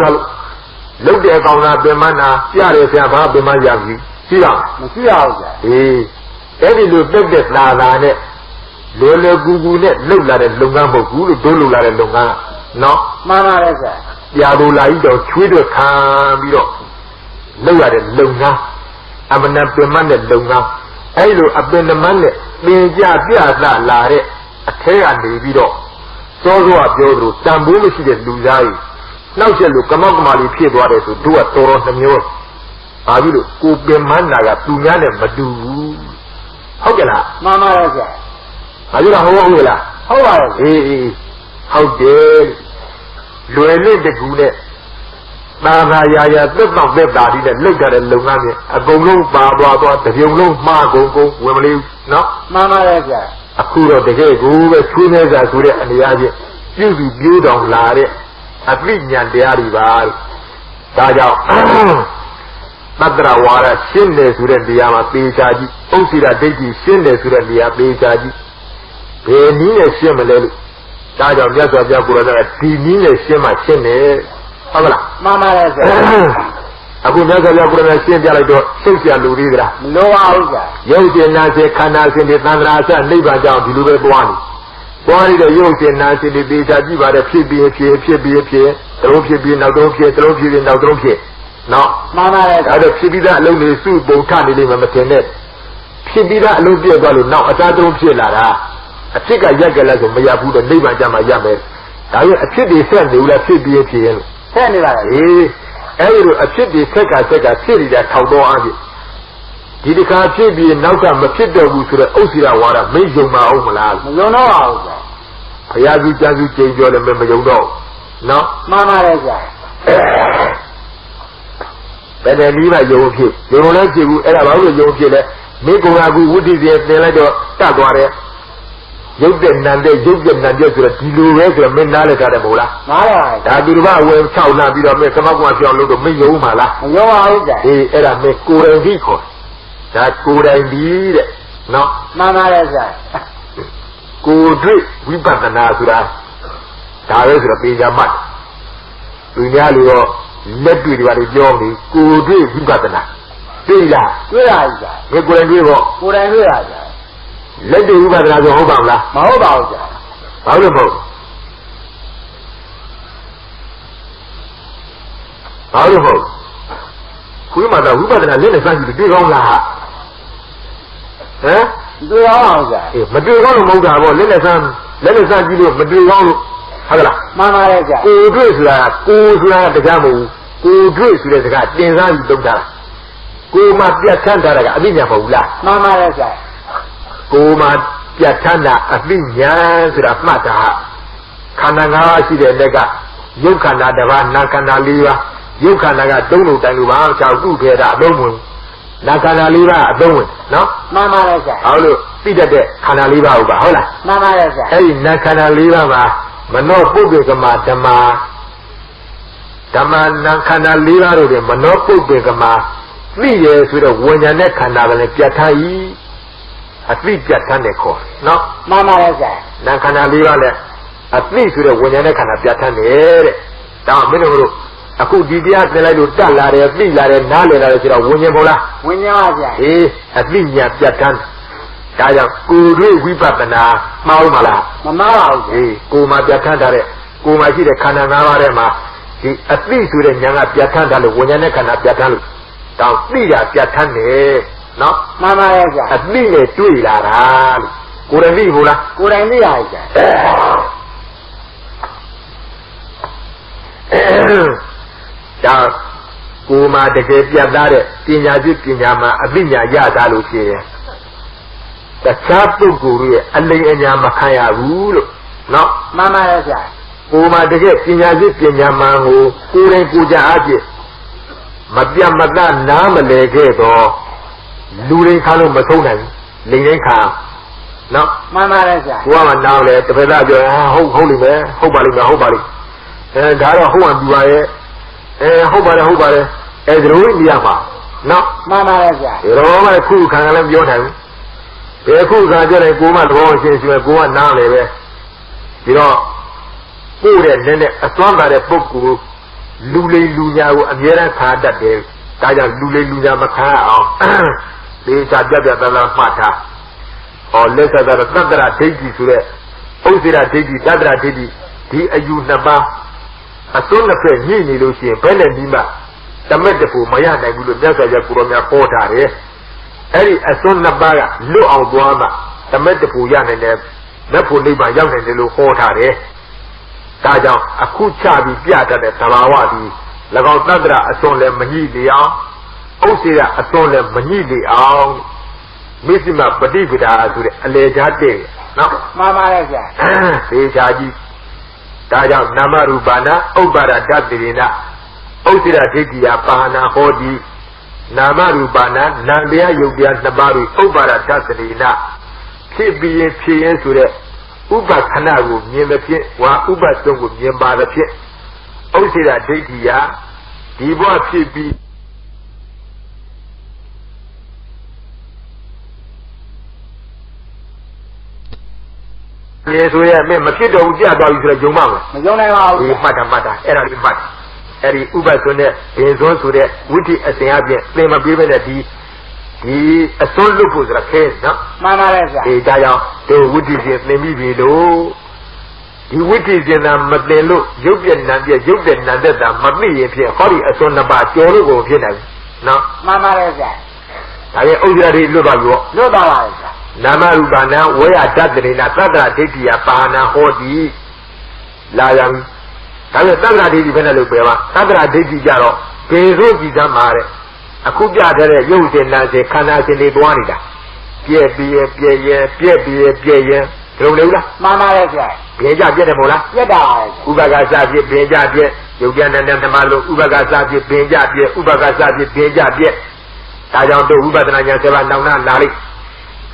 ပ်တဲ့အကောင်ကပင်မနာပြတယ်ဆရာဘာပင်မကြမရှိရှိတော့ မရှိရဘူးဗျာ အဲ့ဒီလိုတက်လာနဲ့လွယ်ကူကူနဲ့လှုပ်လာတဲ့လုပ်ငန်းမဟုတ်ဘူးလို့တို့လှုပ်လာတဲ့လုပ်ငန်းနော် မှန်ပါတယ်ဗျာ ပြာလိုလာကြီးတော့ချွေးတွေခံပြီးတော့လှုပ်ရတဲ့လုပ်ငန်းအမနာပင်မတဲ့လုပ်ငန်းအဲ့လိုအပင်မနဲ့ပင်ကြပြသလာတဲ့အထဲကနေပြီးတော့စောစောကပြောသလိုတန်ဖိုးမရှိတဲ့လူသားကြီးနောက်ချက်လို့ကမောက်ကမာလေးဖြစ်သွားတယ်ဆိုတို့ကတော်နှမျိုးဘာဖြစ်လို့ကိုပင်မနာကသူများနဲ့မတူဘူးဟုတ်ကြလား မှန်ပါတယ်ဗျာ ဘာလို့ဟုတ်လား ဟုတ်ပါတယ် ဟုတ်တယ်လွယ်လင့်တကူနဲ့သာသာရာသက်တော့သက်တာဒီနဲ့လှုပ်ကြတဲ့လုပ်ငန်းတွေအကုန်လုံးပါသွားတပြုံလုံးမှားကုန်ဝင်မလေးနော် မှန်ပါတယ်ဗျာ အခုတော့တကယ်ကိုပဲချွေးနေကြဆိုတဲ့အနေအချင်းပြုစုပြိုးတောင်လာတဲ့အပိညာတရားတွေပါဒါကြောင့်သတ္တရဝါဒရှင်းတယ်ဆိုတဲ့နေရာမှာပေချာကြီးဥစ္စိရဒိဋ္ဌိရှင်းတယ်ဆိုတဲ့နေရာပေချာကြီးဘယ်နည်းနဲ့ရှင်းမလဲလို့ဒါကြောင့်မြတ်စွာဘုရားကိုယ်တော်ကဒီနည်းနဲ့ရှင်းမှရှင်းတယ်ဟုတ်ကလား မှန်ပါတယ်ဗျာ အခုမြတ်စွာဘုရားကိုယ်တော်ရှင်းပြလိုက်တော့ရှုပ်ပြလူသေးသလား မလိုပါဘူးဗျာ ရုပ်ရှင်နာစေခန္ဓာစဉ်တွေသံဃာအစနိဗ္ဗာန်ကြောင့်ဒီလိုပဲတွားနေတဲ့ရုပ်ရှင်နာစဉ်တွေပေချာကြည့်ပါတဲ့ဖြစ်ပြီးတလုံးဖြစ်ပြီးနောက်တလုံးဖြစ်တလုံးဖြစ်ပြီးနောက်တလုံးဖြစ်နော် မှန်ပါတယ် အဲ့တော့ဖြစ်ပြီးသားအလုံးတွေစုပုံထနေလိမ့်မယ်မထင်နဲ့ဖြစ်ပြီးသားအလုံးပြည့်သွားလို့နောက်အစားတုံးဖြစ်လာတာအဖြစ်ကရက်ကြလဲဆိုမရဘူးတော့နိဗ္ဗာန်ကျမှရမယ်ဒါပေမဲ့အဖြစ်တွေဆက်နေဘူးလားဖြစ်ပြီးဖြစ်ရင်လို့ ဆက်နေပါလေ အဲ့ဒီလိုအဖြစ်တွေဆက်ကဖြစ်နေတာထောက်တော့အားဖြင့်ဒီတခါဖြစ်ပြီးနောက်ကမဖြစ်တော့ဘူးဆိုတော့ဥစ္စိရဝါဒမင်းယုံမအောင်မလား မယုံတော့ပါဘူးဗျာ ဘုရားကြီးကျမ်းစုကြိမ်ပြောလည်းမယုံတော့နော် မှန်ပါတယ်ဗျာ ဘယ်နဲ့နည်းမှယုံဖြစ်ယုံလည်းဖြစ်ဘူးအဲ့ဒါဘာလို့ယုံဖြစ်လဲမင်းကောင်ကဝိသိစီတင်လိုက်တော့တတ်သွားတယ်ရုပ်တဲ့နံတဲ့ဆိုတော့ဒီလိုပဲဆိုတော့မင်းနားလည်းထားတယ်မဟုတ်လား နားရပါ ဒါသူတစ်ပါးဝင်6နာပြီးတော့မင်းကမောက်ကမှပြောင်းလို့တော့မင်းယုံမှာလား မယုံပါဘူးဗျာ အဲ့ဒါမင်းကိုယ်တိုင်ပြီးခေါ်ဒါကိုယ်တိုင်ပြီးတဲ့နော် မှန်ပါတယ်ဗျာ ကိုယ်တွေ့ဝိပဿနာဆိုတာဒါပဲဆိုတော့ပညာမှတ်သူများလူတော့လက်တွေ့တွေပါပြောနေကိုယ်တွေ့ဝိပဿနာသိလား တွေ့ရပြီဗျာ မင်းကိုယ်တိုင်တွေ့ပေါ့ ကိုယ်တိုင်တွေ့ရဗျာ လက်တွေ့ဝိပဿနာဆိုဟုတ်ပါမလား မဟုတ်ပါဘူးဗျာ ဘာလို့မဟုတ်ဘာလို့မဟုတ်ခွေးမှာတော့ဝိပဿနာလက်နဲ့စမ်းကြည့်တွေ့ကောင်းလားဟမ် တွေ့ရအောင်ဗျာ မတွေ့ကောင်းလို့မဟုတ်တာပေါ့လက်နဲ့စမ်းကြည့်လို့မတွေ့ကောင်းလို့ဟုတ်လား မှန်ပါတယ်ဗျာ ကိုယ်တွေ့ဆိုတာတရားမဟုတ်ဘူးကိုယ်တွေ့ဆိုတဲ့စကားတင်စားပြီးသုံးတာကိုယ်မှာပြတ်ထန်းတာကအသိဉာဏ်မဟုတ်ဘူးလား မှန်ပါတယ်ဗျာ ကိုယ်မှာပြတ်ထန်းတာအသိဉာဏ်ဆိုတာမှတ်တာခန္ဓာ၅ပါးရှိတဲ့လက်ကရုပ်ခန္ဓာတစ်ပါးနာခန္ဓာ၄ပါးရုပ်ခန္ဓာကသုံးလို့တိုင်လို့ပါချောက်သူ့ထဲတာအလုံးဝင်နာခန္ဓာ၄ပါးအသုံးဝင်နော် မှန်ပါတယ်ဗျာ ဟောလို့သိတတ်တဲ့ခန္ဓာ၄ပါးဟုတ်ပါဟုတ်လား မှန်ပါတယ်ဗျာ အဲ့ဒီနာခန္ဓာ၄ပါးမှာမနောပုပ္ပေကမဓမ္မနာခန္ဓာ၄ပါးတို့တွင်မနောပုပ္ပေကမသိရဆိုတော့ဝิญญาณနဲ့ခန္ဓာကလည်းပြတ်ထား၏အသိပြတ်ထားတယ်ခေါ်နော် မှန်ပါတယ်ဗျာ နာခန္ဓာ၄ပါးလည်းအသိဆိုတော့ဝิญญาณနဲ့ခန္ဓာပြတ်ထားတယ်တဲ့ဒါမင်းတို့အခုဒီတရားသင်လိုက်လို့တတ်လာတယ်သိလာတယ်နားလည်လာတယ်ဆိုတော့ဝิญญาณမဟုတ်လား ဝိညာဉ်ပါဗျာ အသိဉာဏ်ပြတ်ထားဒါကြောင့်ကိုယ်တွေ့ဝိပဿနာမှားဦးမလား မမှားပါဘူးဗျာ ကိုယ်မှာပြတ်ထန်းထားတဲ့ကိုယ်မှာရှိတဲ့ခန္ဓာ၅ပါးထဲမှာဒီအသိဆိုတဲ့ဉာဏ်ကပြတ်ထန်းထားလို့ဝิญญาณနဲ့ခန္ဓာပြတ်ထန်းလို့ တောင်သိတာပြတ်ထမ်းနေနော် မှန်ပါရဲ့ဗျာ အသိနဲ့တွေ့လာတာလို့ကိုယ်တိုင်သိဘူးလား ကိုယ်တိုင်သိရရဲ့ဗျာ ဒါကိုယ်မှာတကယ်ပြတ်သားတဲ့ပညာရှိပညာမှာအသိဉာဏ်ရတာလို့ဖြစ်ရင်တခြားပုဂ္ဂိုလ်ရဲ့အလိမ်အညာမခံရဘူးလို့နော် မှန်ပါရဲ့ဗျာ ကိုယ်မှာတကယ်ပညာရှိပညာမှန်ကိုကိုယ်တိုင်ကိုယ်ကြအဖြစ်မပြတ်မသားနားမလဲခဲ့တော့လူရင်းခါလို့မဆုံးနိုင်ဘူးလိမ်ရင်းခါနော် မှန်ပါရဲ့ဗျာ ကိုကမှနားလဲတစ်ဖက်သားပြောဟုတ်လိမ့်မယ်ဟုတ်ပါလိမ့်မယ်ဟုတ်ပါလိမ့်ဒါတော့ဟုတ်မှန်ပြပါရဲ့ဟုတ်ပါတယ်ဒီလိုနေရာမှာနော် မှန်ပါရဲ့ဗျာ ဒီတော့မှခုခံကလည်းပြောနိုင်ဘူးဘယ်ခုခံပြောတယ်ကိုမှသဘောရှင်းရှင်းကိုကနားလေပဲဒီတော့ကိုယ့်ရဲ့နည်းနည်းအစွမ်းပါတဲ့ပုဂ္ဂိုလ်လူလိမ်လူညာကိုအမြဲတမ်းခါတတ်တယ်ဒါကြောင့်လူလိမ်လူညာမခံအောင်ဒီစာပြပြတလားမှတ်ထားဟောလက်ဆက်တာသတ္တရဒိဋ္ဌိဆိုတဲ့ဥစ္စေရဒိဋ္ဌိတတ္တရဒိဋ္ဌိဒီအယူနှစ်ပါးအစွန်းနှစ်ဖက်ညှိနေလို့ရှိရင်ဘယ်နဲ့ဒီမှာတမက်တဖို့မရနိုင်ဘူးလို့မြတ်စွာဘုရားကိုရောများဟောထားတယ်အဲ့ဒီအစွန်းနှစ်ပါးကလွတ်အောင်သွားမှတမက်တဖို့ရနိုင်တယ်လက်ဖို့နိဗ္ဗာန်ရောက်နိုင်တယ်လို့ဟောထားတယ်ဒါကြောင့်အခုချပြီးပြတတ်တဲ့သဘာဝဒီ၎င်းတတ္တရအစွန်းလည်းမညှိလေအောင်ဥစ္စေရအစွန်းလည်းမညှိလေအောင်မိစ္ဆမပฏิပဒါဆိုတဲ့အလေချားတဲ့နော် မှန်ပါရဲ့ဗျာ သေချာကြီးဒါကြောင့်နာမရူပနာဥပ္ပါဒတတိရိနာဥစ္စေရဒိဋ္ဌိယပါဏဟောတိနာမရူပနာနာတရားယုတ်တရားနှစ်ပါးကိုဥပ္ပါဒတတိရိနာဖြစ်ပြီးရင်ဖြစ်ရင်ဆိုတဲ့ဥပခဏကိုမြင်သဖြင့်ဝါဥပသုံးကိုမြင်ပါသဖြင့်ဥစ္စေရဒိဋ္ဌိယဒီဘဝဖြစ်ပြီးရေဆိုရဲမင်းမဖြစ်တော့ဘူးကြသွားပြီဆိုတော့ဂျုံမမယ် မယုံနိုင်ပါဘူး ဒီမှတ်တာအဲ့ဒါလေးမှတ်အဲ့ဒီဥပစွန်းနဲ့ဘင်စွန်းဆိုတဲ့ဝိဋ္ဌိအစဉ်အပြင်သင်မပြေးပဲနဲ့ဒီအစွန်းလွတ်ဖို့ဆိုတာခဲနော် မှန်ပါရဲ့ဗျာ ဒီဒါကြောင့်တို့ဝိဋ္ဌိရှင်သင်ပြီးပြီလို့ဒီဝိဋ္ဌိရှင်သာမသင်လို့ရုပ်ပြဏံပြရုပ်တဲ့နံတဲ့တာမသိရင်ဖြစ်ဟောဒီအစွန်းနှစ်ပါးကျော်လို့ကိုဖြစ်နိုင်ဘူးနော် မှန်ပါရဲ့ဗျာ ဒါရဲ့ဥစ္စာတွေလွတ်သွားပြီပေါ့ လွတ်သွားပါရဲ့ဗျာ နာမရူပနာဝေယတတ္တရိနာသတ္တရဒိဋ္ဌိယပါဏဟောတိလာရံဒါပေမဲ့သတ္တရဒိဋ္ဌိဘယ်နဲ့လို့ပြောပါသတ္တရဒိဋ္ဌိကြတော့ဘေဆိုးကြည်စမ်းပါတဲ့အခုပြထားတဲ့ရုပ်ရှင်နာရှင်ခန္ဓာရှင်တွေတွားနေတာပြည့်ပြီးပြည့်ရင်ပြည့်ပြီးပြည့်ရင်ဒီလိုလေလား မှန်ပါရဲ့ဗျာ ဘယ်ကြပြည့်တယ်မို့လား ပြတ်တာရဲ့ ဥပကစပြည့်ဘယ်ကြပြည့်ယုတ်ပြနန္ဒဓမ္မလို့ဥပကစပြည့်ဘယ်ကြပြည့်ဥပကစပြည့်ဘယ်ကြပြည့်ဒါကြောင့်တို့ဝိပဿနာဉာဏ်7ပါးနောင်နာလာလိမ့်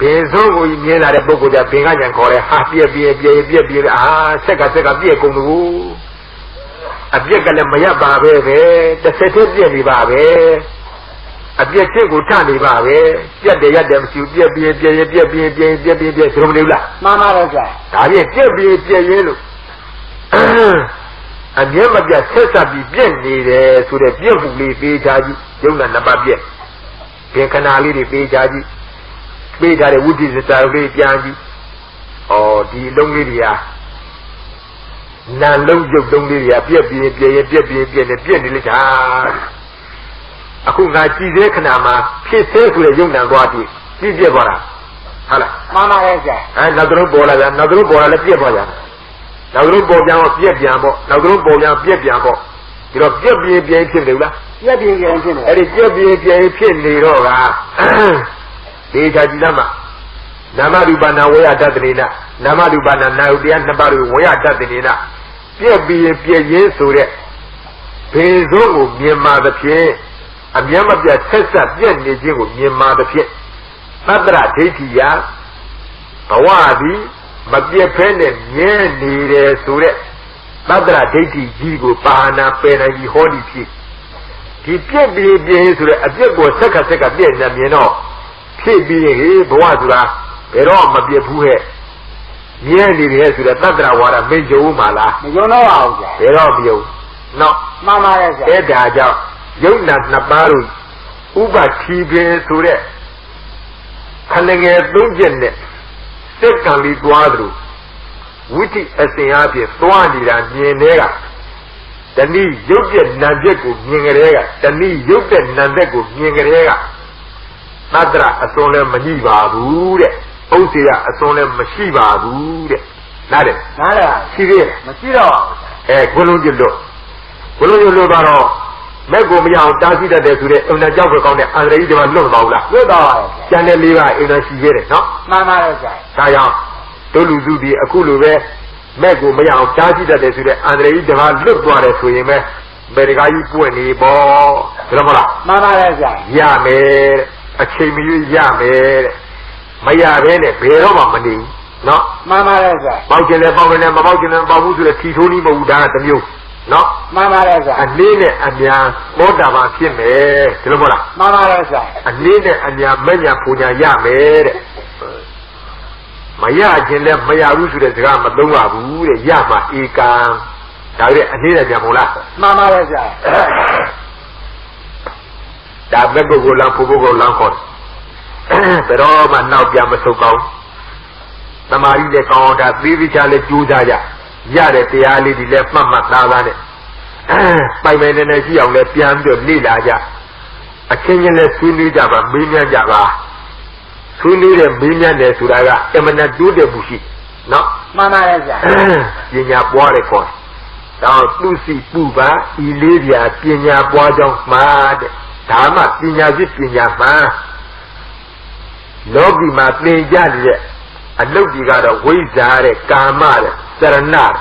ဘင်ဆုံးကိုမြင်လာတဲ့ပုဂ္ဂိုလ်ကဘင်ကညာခေါ်တယ်ဟာပြည့်ဆက်ကပြည့်ကုန်လို့အပြည့်ကလည်းမရပါပဲတစ်ဆက်တည်းပြည့်နေပါပဲအပြည့်ချင်းကိုထနေပါပဲပြတ်တယ်ရတယ်မရှိဘူးပြည့်ဆိုမလို့လား မှန်ပါရဲ့ဗျာ ဒါဖြင့်ပြည့်ရင်လို့အမြဲမပြတ်ဆက်ဆက်ပြီးပြည့်နေတယ်ဆိုတဲ့ပြည့်မှုလေးပေးချာကြီးယုံနာနှစ်ပါးပြည့်ဘင်ခဏလေးတွေပေးချာကြီးပေးထားတဲ့ဝိသီစတာလေးပြန်ကြည့်။ဩဒီလုံးလေးတွေကနာလုံးရုပ်လုံးလေးတွေကပြက်ပြင်းနဲ့ပြက်နေလိမ့်တာ။အခုငါကြည်သေးခဏမှာဖြစ်သေးဆိုတဲ့ယုံနာသွားပြီပြက်သွားတာဟုတ်လား မှန်ပါရဲ့ဗျာ နောက်တော့ပေါ်လာပြန်နောက်တော့ပေါ်လာလည်းပြက်သွားကြနောက်တော့ပေါ်ပြန်တော့ပြက်ပြန်ပေါ့နောက်တော့ပေါ်ပြန်ပြက်ပြန်ပေါ့ဒီတော့ပြက်ပြင်းဖြစ်နေဘူးလား ပြတ်ပြင်းပြန်ဖြစ်နေ အဲ့ဒီပြက်ပြင်းဖြစ်နေတော့ကဒေချာကြည်လားမနာမရူပနာဝေယတတ္တိနာနာမရူပနာနာယုတရားနှစ်ပါးကိုဝေယတတ္တိနာပြည့်ပြီးပြည့်ရင်းဆိုတဲ့ဘေဇုံးကိုမြင်မာသဖြင့်အမြဲမပြတ်ဆက်ဆက်ပြည့်နေခြင်းကိုမြင်မာသဖြင့်သတ္တရဒိဋ္ဌိယဘဝသည်မပြည့်ဖဲနဲ့မြဲနေတယ်ဆိုတဲ့သတ္တရဒိဋ္ဌိကြီးကိုပါဏာပယ်နိုင်ပြီးဟောဒီဖြစ်ဒီပြည့်ပြီးပြည့်ဆိုတဲ့အပြည့်ကိုဆက်ကပြည့်နေမြင်တော့ဖြစ်ပြီးရင်ဘဝဆိုတာဘယ်တော့မပြည့်ဘူးဟဲ့မြဲနေတယ်ဆိုတဲ့သတ္တရဝါဒမင်းယုံမှလား မယုံတော့ပါဘူးဗျာ ဘယ်တော့မယုံနော် မှန်ပါရဲ့ဗျာ အဲ့ဒါကြောင့်ယုံနာနှစ်ပါးတို့ဥပထီပင်ဆိုတဲ့ခဏငယ်သုံးချက်နဲ့စက်ကံလေးတွားသလိုဝိတိအစဉ်အပြင်သွားနေတာမြင်နေတာ တနည်းရုပ်ပြနံပြက်ကိုမြင်ကြတဲ့ကတနည်းရုပ်တဲ့နံသက်ကိုမြင်ကြတဲ့ကသတ္တရအစွန်လည်းမညှိပါဘူးတဲ့ဥစ္စေရအစွန်လည်းမရှိပါဘူးတဲ့နားတယ်နားတယ်ရှိသေးတယ်မရှိတော့ခွလုံးကျွတ်လို့တော့မဲ့ကိုမရအောင်တားဆီးတတ်တယ်ဆိုတဲ့အုံနဲ့ကြောက်ပဲကောင်းတဲ့အန္တရာယ်ကြီးတွေမလွတ်ပါဘူးလားလွတ်တော့ကျန်တဲ့လေးပါအုံနဲ့ရှိသေးတယ်နော်မှန်ပါတယ်ဆရာဒါကြောင့်တို့လူစုဒီအခုလိုပဲမဲ့ကိုမရအောင်တားဆီးတတ်တယ်ဆိုတဲ့အန္တရာယ်ကြီးတွေမလွတ်သွားတယ်ဆိုရင်ပဲဘယ်တကားကြီးပွင့်နေပေါ့ဒါမဟုတ်လားမှန်ပါတယ်ဆရာရမယ်အချိန်မရွေးရမယ်မရဘဲနဲ့ဘယ်တော့မှမနေဘူးနော်မှန်ပါတယ်ဆရာပေါက်ကျင်လဲပေါက်တယ်မပေါက်ကျင်လဲမပေါက်ဘူးဆိုတဲ့ထီထိုးနည်းမဟုတ်ဘူးဒါကတစ်မျိုးနော်မှန်ပါတယ်ဆရာအနည်းနဲ့အများဘောတာမှာဖြစ်မယ်ဒီလိုမဟုတ်လားမှန်ပါတယ်ဆရာအနည်းနဲ့အများမညာပူညာရမယ်တဲ့မရခြင်းလဲမရဘူးဆိုတဲ့စကားမသုံးပါဘူးတဲ့ရမှာဧကံဒါကြတဲ့အနည်းနဲ့ပြန်မို့လားမှန်ပါတယ်ဆရာဒါမဲ့ကိုလမ်းဖို့ကိုလမ်းခေါ်တယ်ဘယ်တော့မှနောက်ပြန်မဆုတ်ကောင်းသမာဓိလည်းကောင်းတာသေသေးချာလည်းကြိုးစားကြရတဲ့တရားလေးတွေလည်းမှတ်မှတ်သားသားနဲ့ပိုင်ပိုင်နေနေရှိအောင်လည်းပြန်ပြီးတော့လေ့လာကြအချင်းချင်းလည်းဆွေးနွေးကြပါမေးမြန်းကြပါဆွေးနွေးတဲ့မေးမြန်းတယ်ဆိုတာကအမှန်တန်တိုးတက်မှုရှိနော်မှန်ပါတယ်ဗျာပညာပွားတယ်ခေါ်တော့သူစီပူပါဤလေးပြပညာပွားကြောင်းမှာတဲ့ဒါမှပညာရှိပညာမှာလောကီမှာသင်ကြတဲ့အလုပ်ကြီးကတော့ဝိဇ္ဇာတဲ့ကာမတဲ့စရဏနော်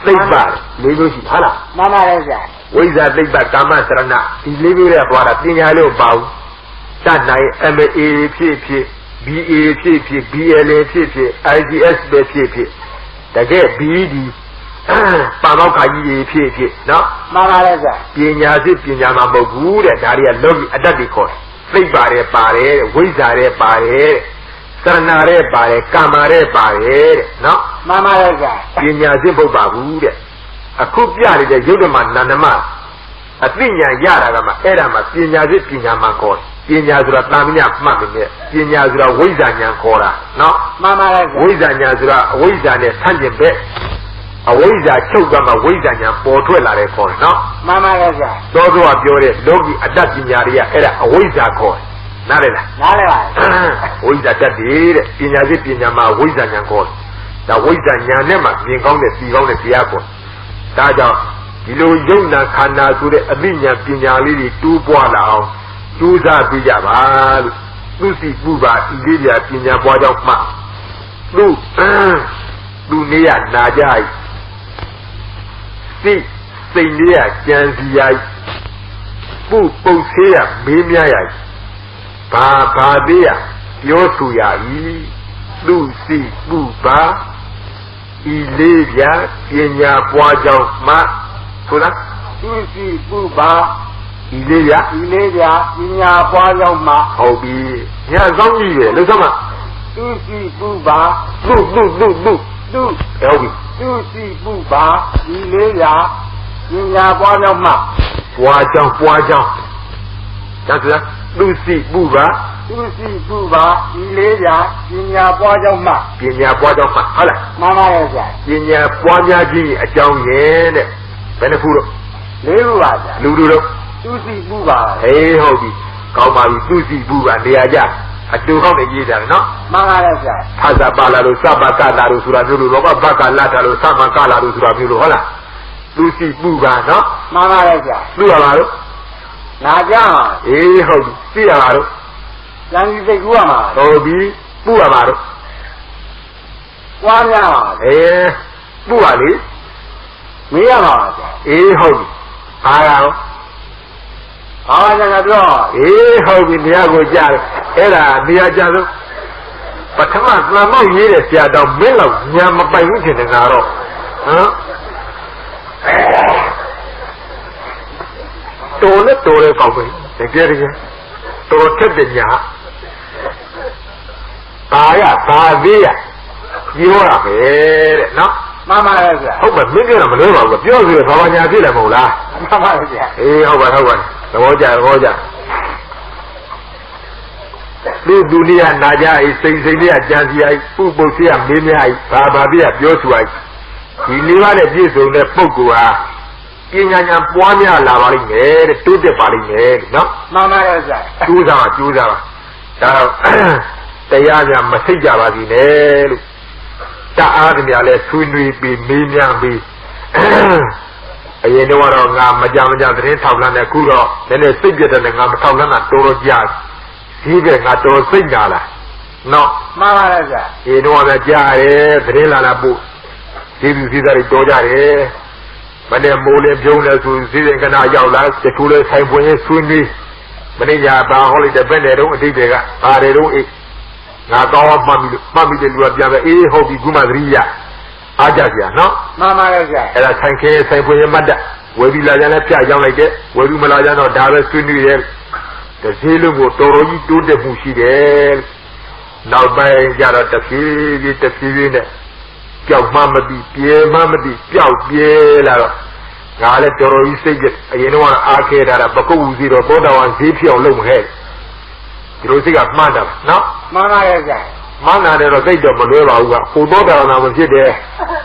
သိပ္ပံလေးမျိုးရှိဟုတ်လားမှန်ပါတယ်ဗျာဝိဇ္ဇာသိပ္ပံကာမစရဏဒီလေးမျိုးနဲ့ပွားတာပညာလို့ပါဘူးတတ်နိုင် MA ဖြစ်ဖြစ် BA ဖြစ်ဖြစ် BL ဖြစ်ဖြစ် IGS ပဲဖြစ်ဖြစ်တကယ် BD ပါမောက္ခကြီးဖြစ်ဖြစ်နော်မှန်ပါတယ်ဗျာပညာရှိပညာမှာမဟုတ်ဘူးတဲ့ဒါတွေကလောကီအတတ်တွေခေါ်တယ်သိပ္ပံတွေပါတယ်ဝိဇ္ဇာတွေပါတယ်သရဏရဲပါတယ်ကာမရဲပါတယ်တဲ့နော်မှန်ပါတယ်ဗျာပညာရှိပုတ်ပါဘူးတဲ့အခုပြရတဲ့ယုတ်ဓမ္မနန္ဒမအသိဉာဏ်ရတာကမှအဲ့ဒါမှပညာရှိပညာမှာခေါ်တယ်ပညာဆိုတာတာမညမှတ်နေတယ်ပညာဆိုတာဝိဇ္ဇာဉာဏ်ခေါ်တာနော်မှန်ပါတယ်ဗျာဝိဇ္ဇာဉာဏ်ဆိုတာအဝိဇ္ဇာနဲ့ဆန့်ကျင်ဘက်အဝိဇ္ဇာချုပ်ကမှဝိဇ္ဇာဉာဏ်ပေါ်ထွက်လာတယ်ခေါ်တယ်နော်မှန်ပါတယ်ဗျာသောသောကပြောတဲ့လောကီအတ္တပညာတွေကအဲ့ဒါအဝိဇ္ဇာခေါ်တယ်နားလည်လားနားလည်ပါဝိဇ္ဇာတတ်တယ်တဲ့ပညာရှိပညာမှာဝိဇ္ဇာဉာဏ်ခေါ်တယ်ဒါဝိဇ္ဇာဉာဏ်နဲ့မှမြင်ကောင်းတဲ့သိကောင်းတဲ့တရားခေါ်ဒါကြောင့်ဒီလိုယုံနာခန္ဓာဆိုတဲ့အသိဉာဏ်ပညာလေးတွေတိုးပွားလာအောင်ကြိုးစားပြကြပါလို့သူစီပူပါဤလေးပြပညာပွားကြောင်းမှသူနေရနာကြ၏စိတ်လေးရကြံစီရ၏ပုဆေးရမေးမြန်းရ၏ဘာသေးရပြောဆိုရ၏သူစီပူပါဤလေးပြပညာပွားကြောင်းမှဆိုလားသူစီပူပါဤလေးပြပညာပွားကြောင်းမှဟုတ်ပြီညစောင်းကြီးပဲလို့ဆိုမှသူစီပူပါသူဟုတ်ပြီသူစီပူပါဤလေးပြပညာပွားကြောင်းမှပွားကြောင်းဒါဆိုသူစီပူပါဤလေးပြပညာပွားကြောင်းမှဟုတ်လားမှန်ပါရဲ့ဗျာပညာပွားများခြင်းအကြောင်းရဲ့တဲ့ဘယ်နှခုတော့၄ခုပါဗျာလူတို့သူစီပူပါဟေးဟုတ်ပြီကောင်းပါပြီသူစီပူပါနေရာကြအတူကောင်းနေရေးကြတယ်နော်မှန်ပါရဲ့ဗျာသာသပါလာလို့စပကလာလို့ဆိုတာမျိုးလို့တော့ဘကလာတာလို့သမကလာလို့ဆိုတာမျိုးလို့ဟုတ်လားသူစီပူပါနော်မှန်ပါရဲ့ဗျာသူရပါလို့နာကြအေးဟုတ်ပြီသိရပါလို့ဉာဏ်ကြီးစိတ်ကူရမှာဟုတ်ပြီပူရပါလို့ပွားများပါပူပါလေမေးရပါဗျာအေးဟုတ်ပြီအားရအောင်အားရကြပြောအေးဟုတ်ပြီနေရာကိုကြားအဲ့ဒါနေရာကြဆုံးပထမသံမောက်ရေးတဲ့ဆရာတော်မင်းလောက်ညာမပိုင်ဘူးထင်တယ်ငါတော့ဟမ်တော်လဲကောက်ပဲတကယ်တော်ထက်တဲ့ညာဘာသေးရပြောရပဲတဲ့နော်မှန်ပါရဲ့ဗျာဟုတ်ပါမင်းပြောတာမလို့ပါဘူးပြောဆိုတော့ဘာညာဖြစ်တယ်မဟုတ်လားမှန်ပါရဲ့ဗျာအေးဟုတ်ပါသဘောကျလူလေးကနာကြ၏စိတ်လေးကကြံစီ၏ပုဆေးကမေးမြန်း၏ဘာပြပြောဆို၏ဒီလေးပါးနဲ့ပြည့်စုံတဲ့ပုဂ္ဂိုလ်ဟာ ပြညာညာပွားများလာပါလိမ့်မယ်တဲ့တိုးတက်ပါလိမ့်မယ်နော်မှန်ပါရဲ့ဗျာကျိုးစားပါဒါတော့တရားများမစိတ်ကြပါသေးနဲ့လို့တအားတည်းလည်းဆွေးနွေးပြီးမေးမြန်းပြီးအရင်တော့ငါမကြသတင်းထောက်လန်းတဲ့ခုတော့လည်းစိတ်ပြတ်တယ်ငါမထောက်လန်းတာတော်ကြာဒီကငါတော်စိတ်ညာလားနော်မှန်ပါရဲ့ဗျာဒီတော့လည်းကြားတယ်သတင်းလာပို့ဒီလူစီးသားတွေတော်ကြတယ်မနေ့မိုးလေးပြုံးလဲဆိုစီစဉ်ကနာရောက်လာတချို့လဲဆိုင်ပွင့်ရေးဆွေးနွေးမနေ့ညဘာဟောလိုက်တဲ့ဘက်နယ်တော့အတိတ်တွေကပါတယ်တော့အေးငါကောင်းမှတ်မိတဲ့လူကပြန်ပဲအေးဟုတ်ပြီခုမှသတိရအားကြကြနော်မှန်ပါရဲ့ဗျာအဲ့ဒါဆိုင်ခဲဆိုင်ပွင့်ရေးမှတ်တဲ့ဝယ်ပြီးလာကြလဲဖြတ်ရောက်လိုက်တဲ့ဝယ်ပြီးမလာကြတော့ဒါပဲဆွေးနွေးရဲတစည်းလုံးကိုတော်တော်ကြီးတိုးတက်မှုရှိတယ်နောက်ပိုင်းကျတော့တဖြည်းဖြည်းနဲ့ကြောက်မှမသိပြေမှမသိကြောက်ပြေလာတော့ငါလည်းတော်တော်ကြီးစိတ်ကြအရင်တော့အားခဲတာပကုတ်ဦးစီတော့သောတာဝန်ဈေးဖြစ်အောင်လုပ်မခဲ့ဒီလိုစိတ်ကမှန်တာနော်မှန်ပါရဲ့ဗျာမှန်တယ်တော့သိတော့မလွဲပါဘူးကဟိုသောတာဝန်မဖြစ်တယ်